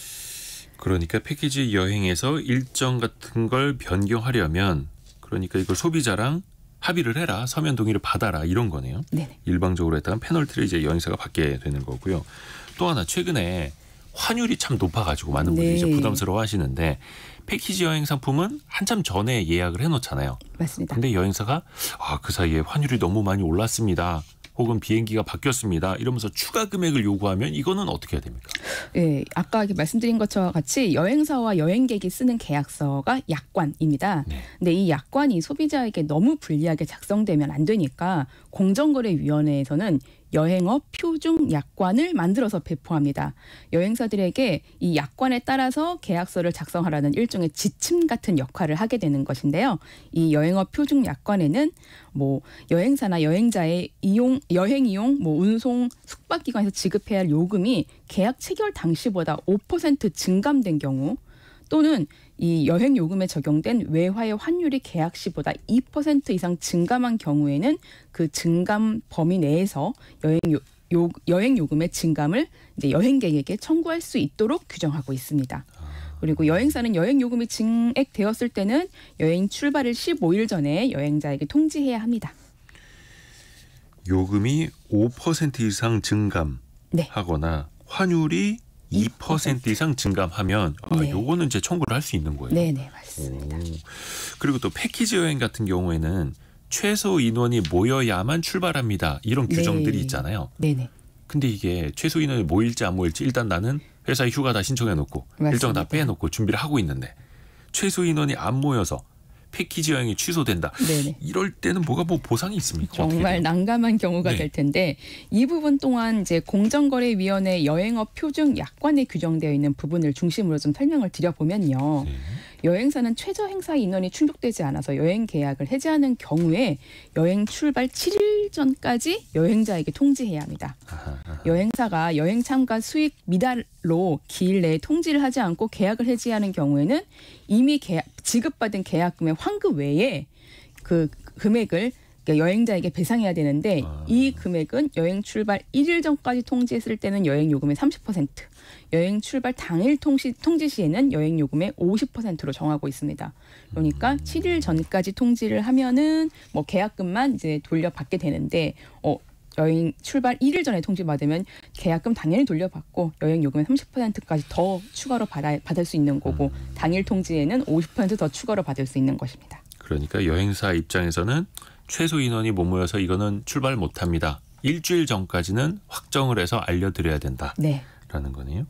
그러니까 패키지 여행에서 일정 같은 걸 변경하려면 그러니까 이걸 소비자랑 합의를 해라, 서면 동의를 받아라 이런 거네요. 네네. 일방적으로 했다가 페널티를 이제 여행사가 받게 되는 거고요. 또 하나 최근에 환율이 참 높아가지고 많은 분들이 이제 부담스러워하시는데 패키지 여행 상품은 한참 전에 예약을 해놓잖아요. 맞습니다. 근데 여행사가 그 사이에 환율이 너무 많이 올랐습니다. 혹은 비행기가 바뀌었습니다. 이러면서 추가 금액을 요구하면 이거는 어떻게 해야 됩니까? 네, 아까 말씀드린 것과 같이 여행사와 여행객이 쓰는 계약서가 약관입니다. 네. 근데 이 약관이 소비자에게 너무 불리하게 작성되면 안 되니까 공정거래위원회에서는 여행업 표준 약관을 만들어서 배포합니다. 여행사들에게 이 약관에 따라서 계약서를 작성하라는 일종의 지침 같은 역할을 하게 되는 것인데요. 이 여행업 표준 약관에는 뭐 여행사나 여행자의 여행 이용, 뭐 운송, 숙박기관에서 지급해야 할 요금이 계약 체결 당시보다 5% 증감된 경우, 또는 이 여행 요금에 적용된 외화의 환율이 계약 시보다 2% 이상 증감한 경우에는 그 증감 범위 내에서 여행 요금의 증감을 이제 여행객에게 청구할 수 있도록 규정하고 있습니다. 그리고 여행사는 여행 요금이 증액되었을 때는 여행 출발을 15일 전에 여행자에게 통지해야 합니다. 요금이 5% 이상 증감하거나 환율이 2% 이상 증감하면 네. 요거는 이제 청구를 할 수 있는 거예요. 네, 맞습니다. 그리고 또 패키지 여행 같은 경우에는 최소 인원이 모여야만 출발합니다. 이런 규정들이 있잖아요. 네네. 근데 이게 최소 인원이 모일지 안 모일지 일단 나는 회사에 휴가 다 신청해 놓고 일정 다 빼놓고 준비를 하고 있는데 최소 인원이 안 모여서 패키지 여행이 취소된다. 네네. 이럴 때는 뭐 보상이 있습니까? 정말 난감한 경우가 네. 될 텐데 이 부분 또한 이제 공정거래위원회 여행업 표준 약관에 규정되어 있는 부분을 중심으로 좀 설명을 드려보면요. 네. 여행사는 최저 행사 인원이 충족되지 않아서 여행 계약을 해지하는 경우에 여행 출발 7일 전까지 여행자에게 통지해야 합니다. 여행사가 여행 참가 수익 미달로 기일 내에 통지를 하지 않고 계약을 해지하는 경우에는 이미 지급받은 계약금의 환급 외에 그 금액을 여행자에게 배상해야 되는데 이 금액은 여행 출발 1일 전까지 통지했을 때는 여행 요금의 30%, 여행 출발 당일 통지 시에는 여행 요금의 50%로 정하고 있습니다. 그러니까 7일 전까지 통지를 하면은 뭐 계약금만 이제 돌려받게 되는데 여행 출발 1일 전에 통지받으면 계약금 당연히 돌려받고 여행 요금의 30%까지 더 추가로 받을 수 있는 거고 당일 통지에는 50% 더 추가로 받을 수 있는 것입니다. 그러니까 여행사 입장에서는 최소 인원이 못 모여서 이거는 출발 못합니다. 일주일 전까지는 확정을 해서 알려드려야 된다라는 네. 거네요.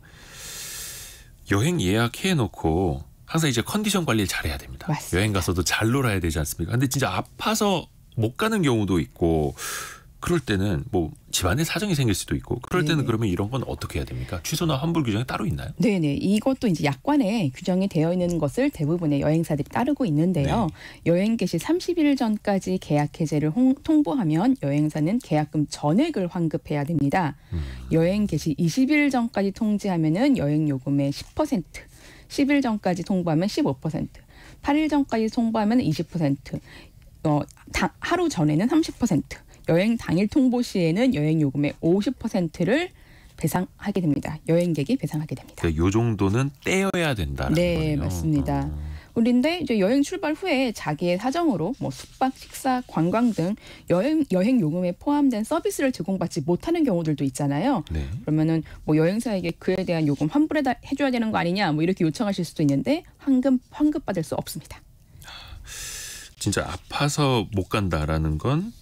여행 예약해놓고 항상 이제 컨디션 관리를 잘해야 됩니다. 맞습니다. 여행 가서도 잘 놀아야 되지 않습니까? 근데 진짜 아파서 못 가는 경우도 있고 그럴 때는 뭐 집안에 사정이 생길 수도 있고 그럴 때는 네네. 그러면 이런 건 어떻게 해야 됩니까? 취소나 환불 규정이 따로 있나요? 네네. 이것도 이제 약관에 규정이 되어 있는 것을 대부분의 여행사들이 따르고 있는데요. 여행 개시 30일 전까지 계약 해제를 통보하면 여행사는 계약금 전액을 환급해야 됩니다. 여행 개시 20일 전까지 통지하면은 여행 요금의 10%, 10일 전까지 통보하면 15%, 8일 전까지 통보하면 20%, 하루 전에는 30%, 여행 당일 통보 시에는 여행 요금의 50%를 배상하게 됩니다. 여행객이 배상하게 됩니다. 그러니까 요 정도는 떼어야 된다는 네, 거네요. 맞습니다. 그런데 이제 여행 출발 후에 자기의 사정으로 뭐 숙박, 식사, 관광 등 여행 요금에 포함된 서비스를 제공받지 못하는 경우들도 있잖아요. 네. 그러면은 뭐 여행사에게 그에 대한 요금 환불해줘야 되는 거 아니냐, 뭐 이렇게 요청하실 수도 있는데 환급 받을 수 없습니다. 진짜 아파서 못 간다라는 건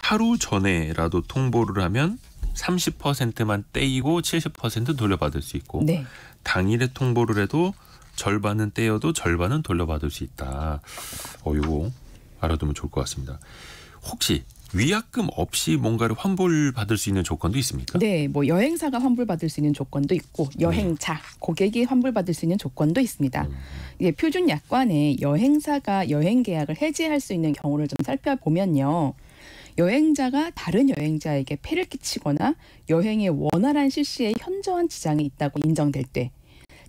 하루 전에라도 통보를 하면 30%만 떼이고 70% 돌려받을 수 있고 네. 당일에 통보를 해도 절반은 떼어도 절반은 돌려받을 수 있다. 이거 알아두면 좋을 것 같습니다. 혹시 위약금 없이 뭔가를 환불받을 수 있는 조건도 있습니까? 네, 뭐 여행사가 환불받을 수 있는 조건도 있고 여행자, 고객이 환불받을 수 있는 조건도 있습니다. 이게 표준 약관에 여행사가 여행 계약을 해지할 수 있는 경우를 좀 살펴보면요. 여행자가 다른 여행자에게 폐를 끼치거나 여행의 원활한 실시에 현저한 지장이 있다고 인정될 때,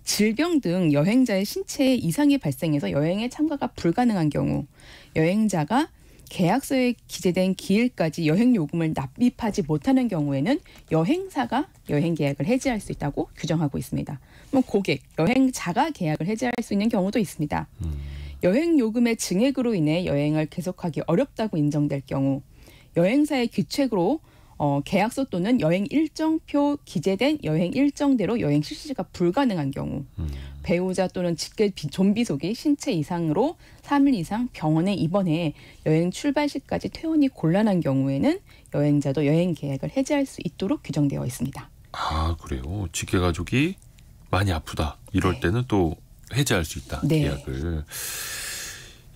질병 등 여행자의 신체에 이상이 발생해서 여행에 참가가 불가능한 경우, 여행자가 계약서에 기재된 기일까지 여행 요금을 납입하지 못하는 경우에는 여행사가 여행 계약을 해지할 수 있다고 규정하고 있습니다. 고객, 여행자가 계약을 해지할 수 있는 경우도 있습니다. 여행 요금의 증액으로 인해 여행을 계속하기 어렵다고 인정될 경우, 여행사의 규칙으로 계약서 또는 여행 일정표 기재된 여행 일정대로 여행 실시가 불가능한 경우, 배우자 또는 직계 존비속이 신체 이상으로 3일 이상 병원에 입원해 여행 출발 시까지 퇴원이 곤란한 경우에는 여행자도 여행 계약을 해지할 수 있도록 규정되어 있습니다. 아, 그래요. 직계 가족이 많이 아프다. 이럴 네. 때는 또 해지할 수 있다. 네. 계약을.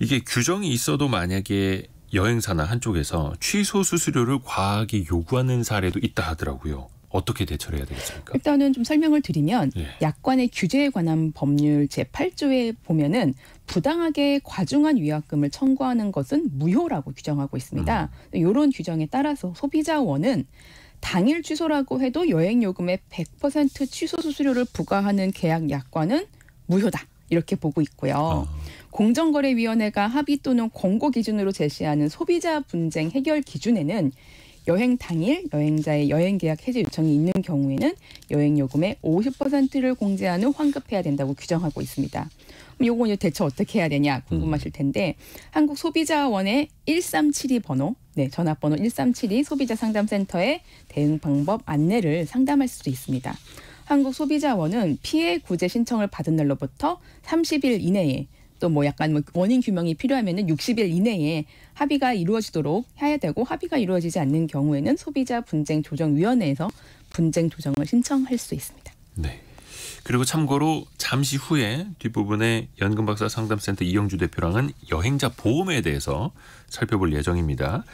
이게 규정이 있어도 만약에 여행사나 한쪽에서 취소 수수료를 과하게 요구하는 사례도 있다 하더라고요. 어떻게 대처를 해야 되겠습니까? 일단은 좀 설명을 드리면 예. 약관의 규제에 관한 법률 제8조에 보면은 부당하게 과중한 위약금을 청구하는 것은 무효라고 규정하고 있습니다. 이런 규정에 따라서 소비자원은 당일 취소라고 해도 여행요금의 100% 취소 수수료를 부과하는 계약 약관은 무효다. 이렇게 보고 있고요. 공정거래위원회가 합의 또는 권고 기준으로 제시하는 소비자 분쟁 해결 기준에는 여행 당일 여행자의 여행계약 해지 요청이 있는 경우에는 여행요금의 50%를 공제하는 환급해야 된다고 규정하고 있습니다. 요거 이제 대처 어떻게 해야 되냐 궁금하실 텐데 한국소비자원의 1372 번호, 전화번호 1372 소비자상담센터의 대응 방법 안내를 상담할 수도 있습니다. 한국소비자원은 피해 구제 신청을 받은 날로부터 30일 이내에 또 약간 원인 규명이 필요하면은 60일 이내에 합의가 이루어지도록 해야 되고 합의가 이루어지지 않는 경우에는 소비자 분쟁 조정위원회에서 분쟁 조정을 신청할 수 있습니다. 네. 그리고 참고로 잠시 후에 뒷부분에 연금박사 상담센터 이영주 대표랑은 여행자 보험에 대해서 살펴볼 예정입니다.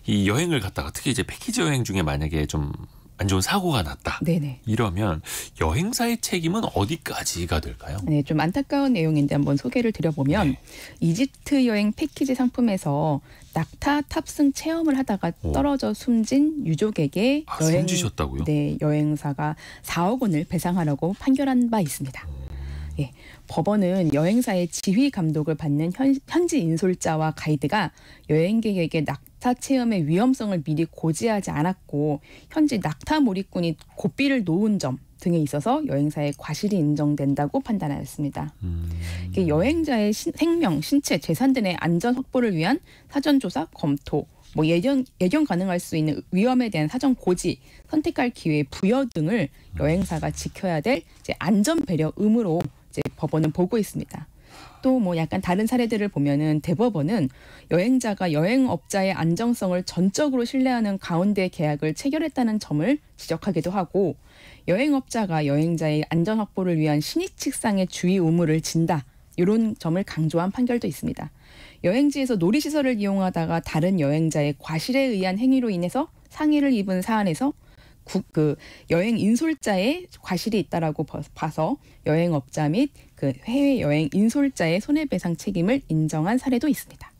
이 여행을 갔다가 특히 이제 패키지 여행 중에 만약에 좀 안 좋은 사고가 났다. 네네. 이러면 여행사의 책임은 어디까지가 될까요? 네, 좀 안타까운 내용인데 한번 소개를 드려보면 네. 이집트 여행 패키지 상품에서 낙타 탑승 체험을 하다가 떨어져 숨진 유족에게 숨지셨다고요? 네, 여행사가 4억 원을 배상하라고 판결한 바 있습니다. 예, 법원은 여행사의 지휘 감독을 받는 현지 인솔자와 가이드가 여행객에게 낙타 체험의 위험성을 미리 고지하지 않았고 현지 낙타 몰입꾼이 고삐를 놓은 점 등에 있어서 여행사의 과실이 인정된다고 판단하였습니다. 여행자의 생명, 신체, 재산 등의 안전 확보를 위한 사전 조사, 검토, 예견 가능할 수 있는 위험에 대한 사전 고지, 선택할 기회 부여 등을 여행사가 지켜야 될 안전 배려 의무로 법원은 보고 있습니다. 또 약간 다른 사례들을 보면은 대법원은 여행자가 여행업자의 안정성을 전적으로 신뢰하는 가운데 계약을 체결했다는 점을 지적하기도 하고 여행업자가 여행자의 안전 확보를 위한 신의칙상의 주의 의무를 진다. 이런 점을 강조한 판결도 있습니다. 여행지에서 놀이시설을 이용하다가 다른 여행자의 과실에 의한 행위로 인해서 상해를 입은 사안에서 여행 인솔자의 과실이 있다라고 봐서 여행업자 및 해외 여행 인솔자의 손해배상 책임을 인정한 사례도 있습니다.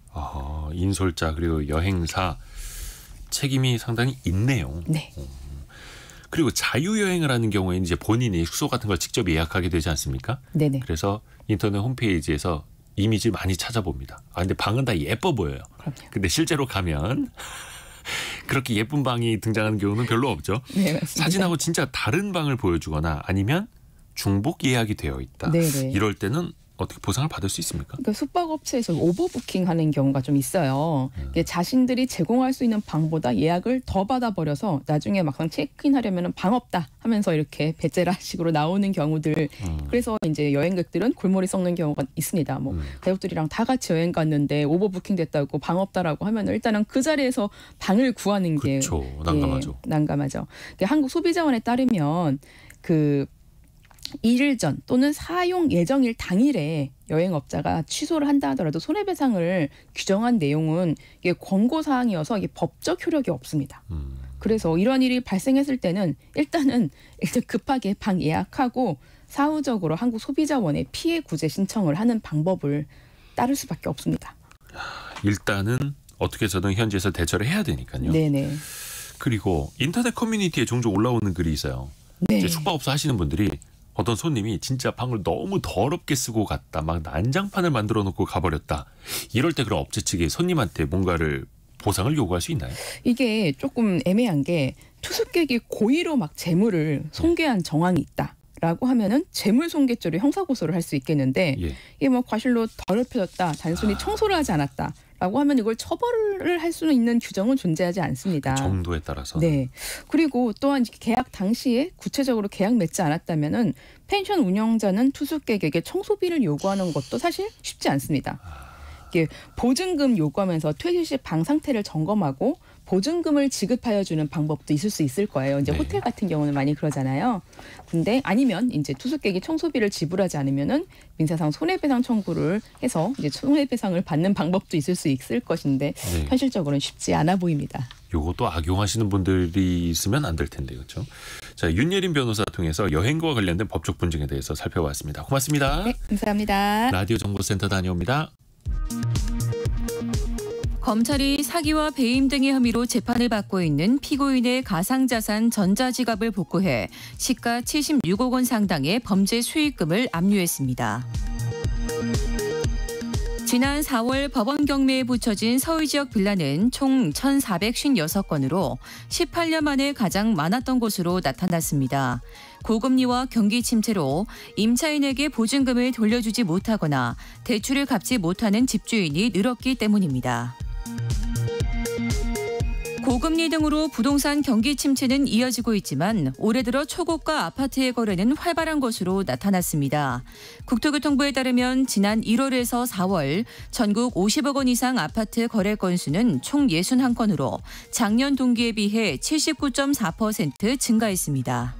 인솔자 그리고 여행사 책임이 상당히 있네요. 네. 그리고 자유여행을 하는 경우에는 이제 본인이 숙소 같은 걸 직접 예약하게 되지 않습니까? 네네. 그래서 인터넷 홈페이지에서 이미지를 많이 찾아봅니다. 근데 방은 다 예뻐 보여요. 그럼요. 근데 실제로 가면 그렇게 예쁜 방이 등장하는 경우는 별로 없죠. 네, 맞습니다. 사진하고 진짜 다른 방을 보여주거나 아니면 중복 예약이 되어 있다. 네네. 이럴 때는 어떻게 보상을 받을 수 있습니까? 그러니까 숙박업체에서 오버부킹하는 경우가 좀 있어요. 자신들이 제공할 수 있는 방보다 예약을 더 받아버려서 나중에 막상 체크인하려면 방 없다 하면서 이렇게 배째라식으로 나오는 경우들. 그래서 이제 여행객들은 골머리 썩는 경우가 있습니다. 가족들이랑 다 같이 여행 갔는데 오버부킹 됐다고 방 없다라고 하면 일단은 그 자리에서 방을 구하는 게 그렇죠. 난감하죠. 난감하죠. 한국소비자원에 따르면 이틀 전 또는 사용 예정일 당일에 여행업자가 취소를 한다 하더라도 손해배상을 규정한 내용은 이게 권고사항이어서 이게 법적 효력이 없습니다. 그래서 이런 일이 발생했을 때는 일단 급하게 방 예약하고 사후적으로 한국소비자원에 피해 구제 신청을 하는 방법을 따를 수밖에 없습니다. 일단은 어떻게 해서든 현지에서 대처를 해야 되니까요. 네네. 그리고 인터넷 커뮤니티에 종종 올라오는 글이 있어요. 네. 이제 숙박업소 하시는 분들이 어떤 손님이 진짜 방을 너무 더럽게 쓰고 갔다. 막 난장판을 만들어 놓고 가버렸다. 이럴 때 그럼 업체 측이 손님한테 뭔가를 보상을 요구할 수 있나요? 이게 조금 애매한 게 투숙객이 고의로 막 재물을 손괴한 정황이 있다라고 하면은 재물손괴죄로 형사고소를 할 수 있겠는데 예. 이게 과실로 더럽혀졌다. 단순히 청소를 하지 않았다라고 하면 이걸 처벌을 할 수 있는 규정은 존재하지 않습니다. 정도에 따라서. 네. 그리고 또한 계약 당시에 구체적으로 계약 맺지 않았다면은 펜션 운영자는 투숙객에게 청소비를 요구하는 것도 사실 쉽지 않습니다. 이게 보증금 요구하면서 퇴실 시 방 상태를 점검하고 보증금을 지급하여 주는 방법도 있을 수 있을 거예요. 이제 네. 호텔 같은 경우는 많이 그러잖아요. 근데 아니면 이제 투숙객이 청소비를 지불하지 않으면은 민사상 손해배상 청구를 해서 이제 손해배상을 받는 방법도 있을 수 있을 것인데 네. 현실적으로는 쉽지 않아 보입니다. 요것도 악용하시는 분들이 있으면 안 될 텐데 그렇죠? 자, 윤예린 변호사 통해서 여행과 관련된 법적 분쟁에 대해서 살펴봤습니다. 고맙습니다. 네, 감사합니다. 라디오 정보센터 다녀옵니다. 검찰이 사기와 배임 등의 혐의로 재판을 받고 있는 피고인의 가상자산 전자지갑을 복구해 시가 76억 원 상당의 범죄 수익금을 압류했습니다. 지난 4월 법원 경매에 붙여진 서울 지역 빌라는 총 1,456건으로 18년 만에 가장 많았던 곳으로 나타났습니다. 고금리와 경기 침체로 임차인에게 보증금을 돌려주지 못하거나 대출을 갚지 못하는 집주인이 늘었기 때문입니다. 고금리 등으로 부동산 경기 침체는 이어지고 있지만 올해 들어 초고가 아파트의 거래는 활발한 것으로 나타났습니다. 국토교통부에 따르면 지난 1월에서 4월 전국 50억 원 이상 아파트 거래 건수는 총 61건으로 작년 동기에 비해 79.4% 증가했습니다.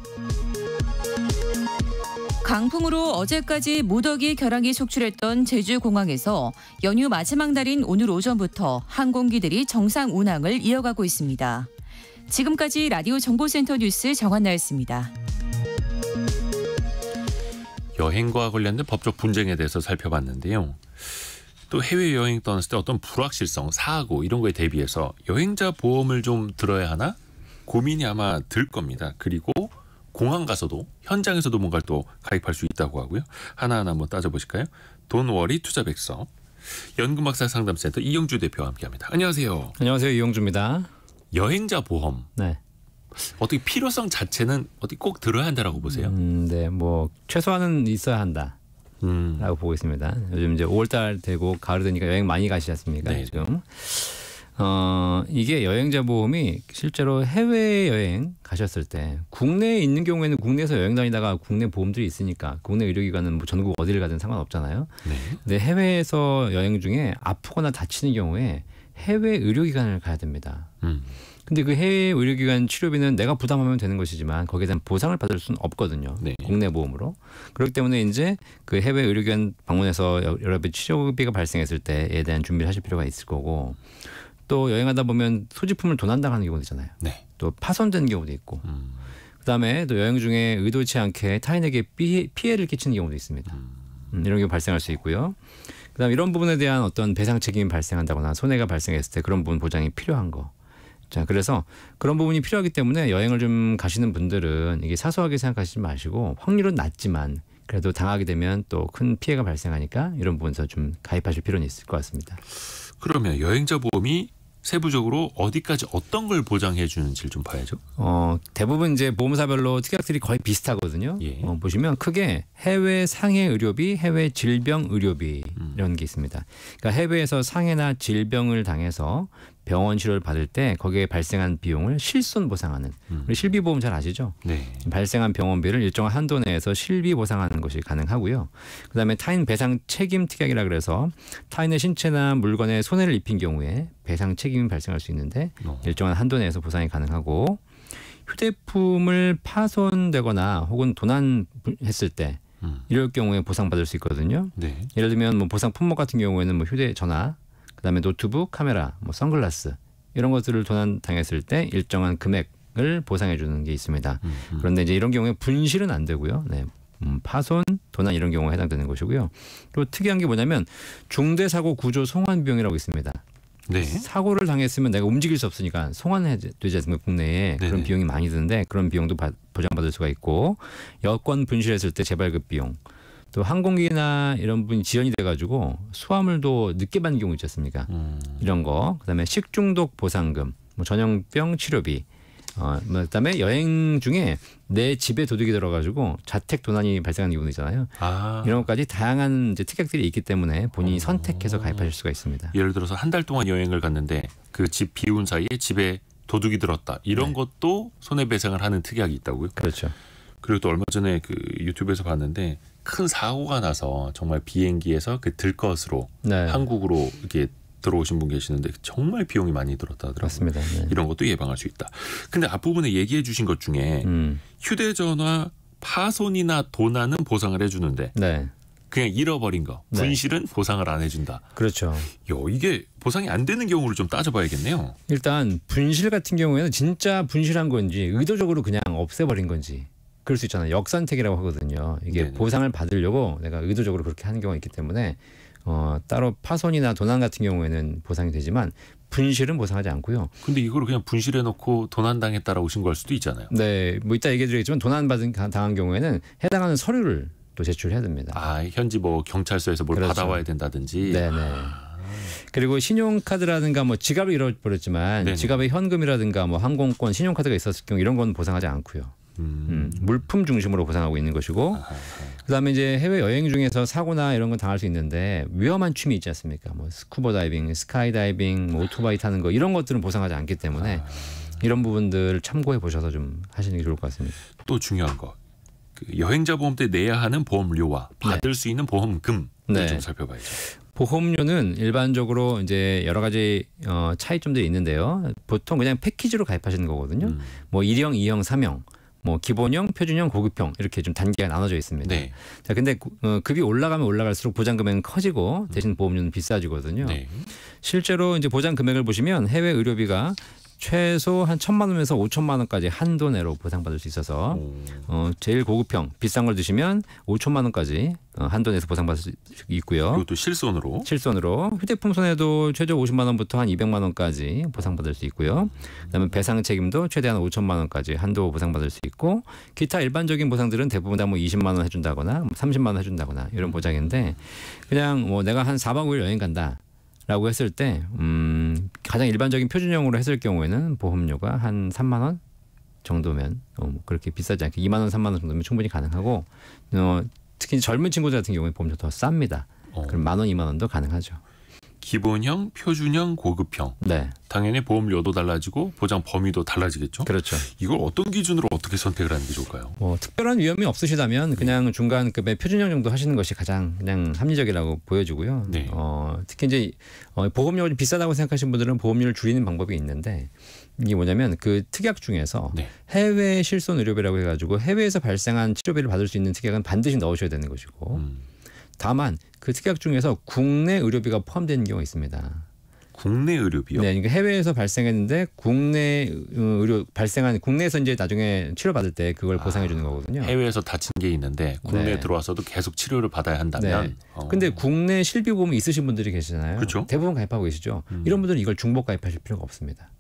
강풍으로 어제까지 무더기 결항이 속출했던 제주공항에서 연휴 마지막 날인 오늘 오전부터 항공기들이 정상 운항을 이어가고 있습니다. 지금까지 라디오 정보센터 뉴스 정한나였습니다. 여행과 관련된 법적 분쟁에 대해서 살펴봤는데요. 또 해외여행 떠났을 때 어떤 불확실성, 사고 이런 거에 대비해서 여행자 보험을 좀 들어야 하나 고민이 아마 들 겁니다. 그리고 공항 가서도 현장에서도 뭔가를 또 가입할 수 있다고 하고요. 하나하나 한번 따져보실까요? 돈워리 투자백서 연금학사 상담센터 이영주 대표와 함께합니다. 안녕하세요. 안녕하세요. 이영주입니다. 여행자 보험 네. 어떻게 필요성 자체는 어떻게 꼭 들어야 한다라고 보세요? 네, 뭐 최소한은 있어야 한다. 음. 라고 보고 있습니다. 요즘 이제 5월달 되고 가을 되니까 여행 많이 가시지 않습니까? 네. 지금. 이게 여행자 보험이 실제로 해외여행 가셨을 때 국내에 있는 경우에는 국내에서 여행 다니다가 국내 보험들이 있으니까 국내 의료기관은 뭐 전국 어디를 가든 상관없잖아요. 네. 근데 해외에서 여행 중에 아프거나 다치는 경우에 해외 의료기관을 가야 됩니다. 근데 그 해외 의료기관 치료비는 내가 부담하면 되는 것이지만 거기에 대한 보상을 받을 수는 없거든요. 네. 국내 보험으로. 그렇기 때문에 이제 그 해외 의료기관 방문해서 여러 번 치료비가 발생했을 때에 대한 준비를 하실 필요가 있을 거고 또 여행하다 보면 소지품을 도난당하는 경우도 있잖아요. 네. 또 파손된 경우도 있고 그다음에 또 여행 중에 의도치 않게 타인에게 피해를 끼치는 경우도 있습니다. 이런 경우 발생할 수 있고요. 그다음 이런 부분에 대한 어떤 배상 책임이 발생한다거나 손해가 발생했을 때 그런 부분 보장이 필요한 거. 자, 그래서 그런 부분이 필요하기 때문에 여행을 좀 가시는 분들은 이게 사소하게 생각하시지 마시고 확률은 낮지만 그래도 당하게 되면 또 큰 피해가 발생하니까 이런 부분에서 좀 가입하실 필요는 있을 것 같습니다. 그러면 여행자 보험이 세부적으로 어디까지 어떤 걸 보장해 주는지를 좀 봐야죠. 대부분 이제 보험사별로 특약들이 거의 비슷하거든요. 예. 보시면 크게 해외 상해 의료비, 해외 질병 의료비 이런 게 있습니다. 그러니까 해외에서 상해나 질병을 당해서 병원 치료를 받을 때 거기에 발생한 비용을 실손 보상하는 우리 실비보험 잘 아시죠? 네. 발생한 병원비를 일정한 한도 내에서 실비 보상하는 것이 가능하고요. 그다음에 타인 배상 책임 특약이라 그래서 타인의 신체나 물건에 손해를 입힌 경우에 배상 책임이 발생할 수 있는데 일정한 한도 내에서 보상이 가능하고 휴대품을 파손되거나 혹은 도난했을 때 이럴 경우에 보상받을 수 있거든요. 네. 예를 들면 뭐 보상 품목 같은 경우에는 뭐 휴대전화 그다음에 노트북, 카메라, 뭐 선글라스 이런 것들을 도난 당했을 때 일정한 금액을 보상해 주는 게 있습니다. 그런데 이제 이런 경우에 분실은 안 되고요. 네. 파손, 도난 이런 경우가 해당되는 것이고요. 또 특이한 게 뭐냐면 중대사고 구조 송환 비용이라고 있습니다. 네. 사고를 당했으면 내가 움직일 수 없으니까 송환되지 않습니까? 국내에 네네. 그런 비용이 많이 드는데 그런 비용도 보장받을 수가 있고 여권 분실했을 때 재발급 비용 또 항공기나 이런 분이 지연이 돼가지고 수화물도 늦게 받는 경우 있지 않습니까? 이런 거 그다음에 식중독 보상금 뭐 전염병 치료비 그다음에 여행 중에 내 집에 도둑이 들어가지고 자택 도난이 발생하는 경우도 있잖아요. 이런 것까지 다양한 이제 특약들이 있기 때문에 본인이 선택해서 가입하실 수가 있습니다. 예를 들어서 한 달 동안 여행을 갔는데 그 집 비운 사이에 집에 도둑이 들었다. 이런 것도 손해배상을 하는 특약이 있다고요? 그렇죠. 그리고 또 얼마 전에 그 유튜브에서 봤는데 큰 사고가 나서 정말 비행기에서 그 들것으로 네. 한국으로 이렇게 들어오신 분 계시는데 정말 비용이 많이 들었다 하더라고요. 맞습니다. 네. 이런 것도 예방할 수 있다. 근데 앞부분에 얘기해 주신 것 중에 휴대전화 파손이나 도난은 보상을 해주는데 네. 그냥 잃어버린 거, 네. 분실은 보상을 안 해준다. 그렇죠. 이게 보상이 안 되는 경우를 좀 따져봐야겠네요. 일단 분실 같은 경우에는 진짜 분실한 건지 의도적으로 그냥 없애버린 건지 그럴 수 있잖아요. 역선택이라고 하거든요. 이게 네네. 보상을 받으려고 내가 의도적으로 그렇게 하는 경우가 있기 때문에 따로 파손이나 도난 같은 경우에는 보상이 되지만 분실은 보상하지 않고요. 근데 이걸 그냥 분실해놓고 도난당했다라고 신고할 수도 있잖아요. 네, 뭐 이따 얘기해드리겠지만 당한 경우에는 해당하는 서류를 또 제출해야 됩니다. 아, 현지 뭐 경찰서에서 뭘 그렇죠. 받아와야 된다든지. 네네. 그리고 신용카드라든가 뭐 지갑을 잃어버렸지만 네네. 지갑에 현금이라든가 뭐 항공권, 신용카드가 있었을 경우 이런 건 보상하지 않고요. 물품 중심으로 보상하고 있는 것이고, 그다음에 이제 해외 여행 중에서 사고나 이런 건 당할 수 있는데 위험한 취미 있지 않습니까? 뭐 스쿠버 다이빙, 스카이 다이빙, 뭐 오토바이 타는 거 이런 것들은 보상하지 않기 때문에 이런 부분들 참고해 보셔서 좀 하시는 게 좋을 것 같습니다. 또 중요한 거. 그 여행자 보험 때 내야 하는 보험료와 받을 수 있는 보험금을 네. 좀 살펴봐야죠. 보험료는 일반적으로 이제 여러 가지 차이점들이 있는데요. 보통 그냥 패키지로 가입하시는 거거든요. 뭐 1형, 2형, 3형. 뭐 기본형, 표준형, 고급형 이렇게 좀 단계가 나눠져 있습니다. 네. 자, 근데 급이 올라가면 올라갈수록 보장 금액은 커지고 대신 보험료는 비싸지거든요. 네. 실제로 이제 보장 금액을 보시면 해외 의료비가 최소 한 1,000만 원에서 5천만 원까지 한도 내로 보상받을 수 있어서 제일 고급형 비싼 걸 드시면 5천만 원까지 한도 내에서 보상받을 수 있고요. 이것도 실손으로. 실손으로 휴대폰 손해도 최저 50만 원부터 한 200만 원까지 보상받을 수 있고요. 그다음에 배상 책임도 최대한 5천만 원까지 한도 보상받을 수 있고 기타 일반적인 보상들은 대부분 다 뭐 20만 원 해준다거나 30만 원 해준다거나 이런 보장인데 그냥 뭐 내가 한 4박 5일 여행 간다. 라고 했을 때 가장 일반적인 표준형으로 했을 경우에는 보험료가 한 3만 원 정도면 뭐 그렇게 비싸지 않게 2만 원, 3만 원 정도면 충분히 가능하고 특히 젊은 친구들 같은 경우에 보험료 더 쌉니다. 그럼 1만 원, 2만 원도 가능하죠. 기본형, 표준형, 고급형. 네, 당연히 보험료도 달라지고 보장 범위도 달라지겠죠. 그렇죠. 이걸 어떤 기준으로 어떻게 선택을 하는 게 좋을까요? 뭐 특별한 위험이 없으시다면 그냥 중간급의 표준형 정도 하시는 것이 가장 그냥 합리적이라고 보여지고요. 네. 특히 이제 보험료가 좀 비싸다고 생각하시는 분들은 보험료를 줄이는 방법이 있는데 이게 뭐냐면 그 특약 중에서 네. 해외 실손 의료비라고 해가지고 해외에서 발생한 치료비를 받을 수 있는 특약은 반드시 넣으셔야 되는 것이고 다만 그 특약 중에서 국내 의료비가 포함되는 경우가 있습니다. 국내 의료비요? 네, 그러니까 해외에서 발생했는데 국내 의료 발생한 국내에서 이제 나중에 치료받을 때 그걸 보상해 주는 거거든요. 해외에서 다친 게 있는데 국내에 네. 들어와서도 계속 치료를 받아야 한다면. 네. 근데 국내 실비보험이 있으신 분들이 계시잖아요. 그렇죠. 대부분 가입하고 계시죠. 이런 분들은 이걸 중복 가입하실 필요가 없습니다.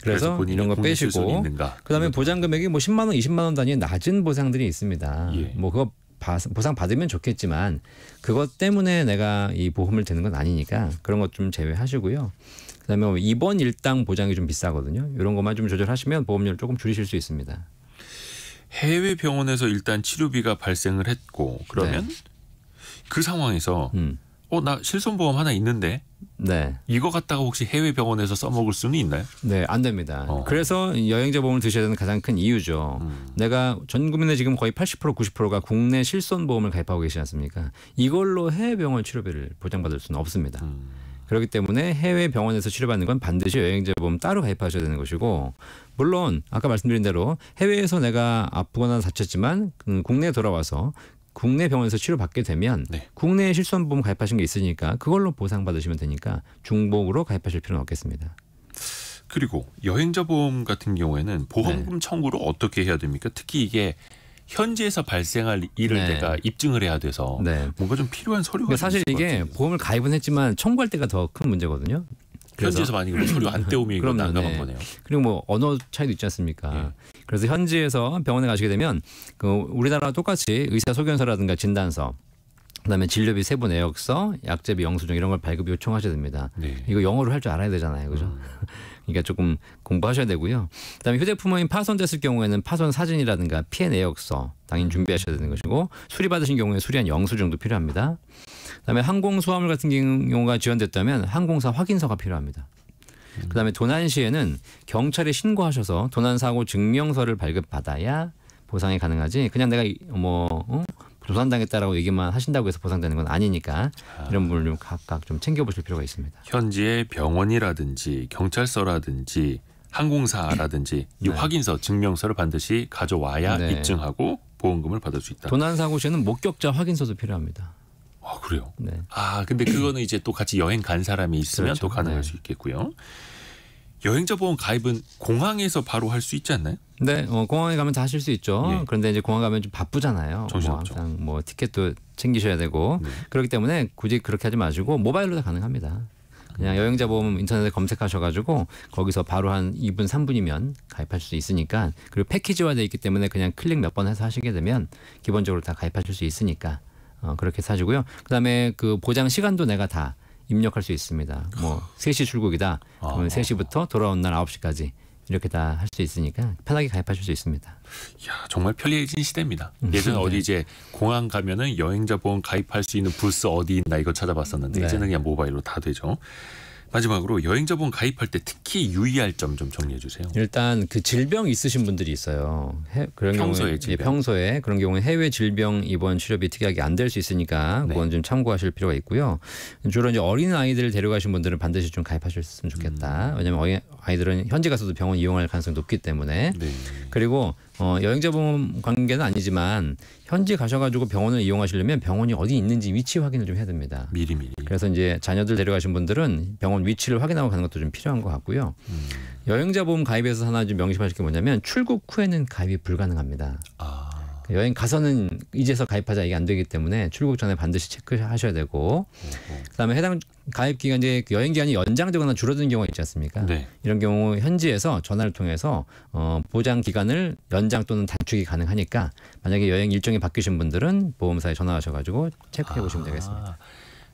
그래서 본인이 이런 거 국내 실손이 빼시고 있는가? 그다음에 보장 금액이 뭐 10만 원, 20만 원 단위의 낮은 보상들이 있습니다. 예. 뭐 그거 보상 받으면 좋겠지만 그것 때문에 내가 이 보험을 드는 건 아니니까 그런 것 좀 제외하시고요. 그다음에 뭐 입원 일당 보장이 좀 비싸거든요. 이런 것만 좀 조절하시면 보험료를 조금 줄이실 수 있습니다. 해외 병원에서 일단 치료비가 발생을 했고 그러면 그 상황에서 나 실손보험 하나 있는데 네. 이거 갖다가 혹시 해외 병원에서 써먹을 수는 있나요? 네, 안 됩니다. 그래서 여행자 보험을 드셔야 되는 가장 큰 이유죠. 내가 전 국민의 지금 거의 80% 90%가 국내 실손 보험을 가입하고 계시지 않습니까? 이걸로 해외 병원 치료비를 보장받을 수는 없습니다. 그렇기 때문에 해외 병원에서 치료받는 건 반드시 여행자 보험 따로 가입하셔야 되는 것이고 물론 아까 말씀드린 대로 해외에서 내가 아프거나 다쳤지만 국내에 돌아와서 국내 병원에서 치료받게 되면 네. 국내 실손보험 가입하신 게 있으니까 그걸로 보상받으시면 되니까 중복으로 가입하실 필요는 없겠습니다. 그리고 여행자 보험 같은 경우에는 보험금 청구를 어떻게 해야 됩니까? 특히 이게 현지에서 발생할 일을 네. 내가 입증을 해야 돼서 네. 뭔가 좀 필요한 서류가 그러니까 사실 있을 것 이게 같은데. 보험을 가입은 했지만 청구할 때가 더 큰 문제거든요. 그래서 현지에서 만약에 서류 안 떼오면 이거 그럼요, 난감한 네. 거네요. 그리고 뭐 언어 차이도 있지 않습니까? 그래서 현지에서 병원에 가시게 되면 그 우리나라와 똑같이 의사 소견서라든가 진단서 그다음에 진료비 세부 내역서, 약제비 영수증 이런 걸 발급 요청하셔야 됩니다. 네. 이거 영어로 할 줄 알아야 되잖아요. 그죠? 그러니까 조금 공부하셔야 되고요. 그다음에 휴대폰이 파손됐을 경우에는 파손 사진이라든가 피해 내역서 당연히 준비하셔야 되는 것이고 수리받으신 경우에 수리한 영수증도 필요합니다. 그다음에 항공 수화물 같은 경우가 지연됐다면 항공사 확인서가 필요합니다. 그다음에 도난 시에는 경찰에 신고하셔서 도난 사고 증명서를 발급받아야 보상이 가능하지. 그냥 내가 도산당했다라고 얘기만 하신다고 해서 보상되는 건 아니니까 이런 부분을 좀 각각 좀 챙겨보실 필요가 있습니다. 현지의 병원이라든지 경찰서라든지 항공사라든지 이 네. 확인서, 증명서를 반드시 가져와야 네. 입증하고 보험금을 받을 수 있다. 도난사고 시에는 목격자 확인서도 필요합니다. 아, 그래요? 네. 아, 근데 그거는 이제 또 같이 여행 간 사람이 있으면 그렇죠. 또 가능할 네. 수 있겠고요. 여행자 보험 가입은 공항에서 바로 할 수 있지 않나요? 네, 공항에 가면 다 하실 수 있죠. 예. 그런데 이제 공항 가면 좀 바쁘잖아요. 정신없죠. 항상 뭐 티켓도 챙기셔야 되고 네. 그렇기 때문에 굳이 그렇게 하지 마시고 모바일로 다 가능합니다. 그냥 여행자 보험 인터넷에 검색하셔가지고 거기서 바로 한 2분, 3분이면 가입할 수 있으니까 그리고 패키지화돼 있기 때문에 그냥 클릭 몇 번 해서 하시게 되면 기본적으로 다 가입하실 수 있으니까 그렇게 사시고요. 그다음에 그 보장 시간도 내가 다 입력할 수 있습니다. 뭐 3시 출국이다. 그러면 3시부터 돌아온 날 9시까지 이렇게 다 할 수 있으니까 편하게 가입하실 수 있습니다. 야, 정말 편리해진 시대입니다. 예전에 어디 이제 공항 가면은 여행자 보험 가입할 수 있는 부스 어디 있나 이거 찾아봤었는데 네. 이제는 그냥 모바일로 다 되죠. 마지막으로 여행자 보험 가입할 때 특히 유의할 점 좀 정리해 주세요. 일단 그 질병 있으신 분들이 있어요. 그런 평소에 경우에 질병. 평소에 그런 경우에 해외 질병 입원 치료비 특약이 안 될 수 있으니까 네. 그건 좀 참고하실 필요가 있고요. 주로 이제 어린 아이들을 데려가신 분들은 반드시 좀 가입하셨으면 좋겠다. 왜냐하면 어린 아이들은 현지 가서도 병원 이용할 가능성이 높기 때문에. 네. 그리고 여행자 보험 관계는 아니지만 현지 가셔가지고 병원을 이용하시려면 병원이 어디 있는지 위치 확인을 좀 해야 됩니다. 미리미리. 그래서 이제 자녀들 데려가신 분들은 병원 위치를 확인하고 가는 것도 좀 필요한 것 같고요. 여행자 보험 가입에서 하나 좀 명심하실 게 뭐냐면 출국 후에는 가입이 불가능합니다. 아, 여행 가서는 이제서 가입하자 이게 안 되기 때문에 출국 전에 반드시 체크하셔야 되고 그다음에 해당 가입 기간 이제 여행 기간이 연장되거나 줄어드는 경우가 있지 않습니까? 네. 이런 경우 현지에서 전화를 통해서 보장 기간을 연장 또는 단축이 가능하니까 만약에 여행 일정이 바뀌신 분들은 보험사에 전화하셔가지고 체크해 보시면 되겠습니다.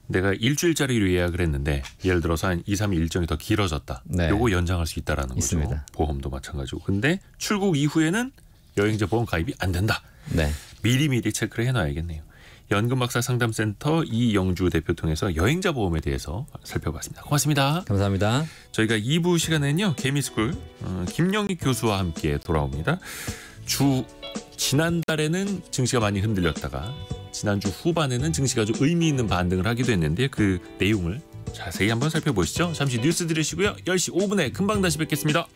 내가 일주일짜리로 예약을 했는데 예를 들어서 한 2, 3일 일정이 더 길어졌다. 네. 요거 연장할 수 있다라는 거죠. 있습니다. 보험도 마찬가지고. 근데 출국 이후에는 여행자 보험 가입이 안 된다. 네. 미리미리 체크를 해놔야겠네요. 연금박사 상담센터 이영주 대표 통해서 여행자 보험에 대해서 살펴봤습니다. 고맙습니다. 감사합니다. 저희가 2부 시간에는요. 개미스쿨 김영희 교수와 함께 돌아옵니다. 지난달에는 증시가 많이 흔들렸다가 지난주 후반에는 증시가 좀 의미 있는 반등을 하기도 했는데 그 내용을 자세히 한번 살펴보시죠. 잠시 뉴스 들으시고요. 10시 5분에 금방 다시 뵙겠습니다.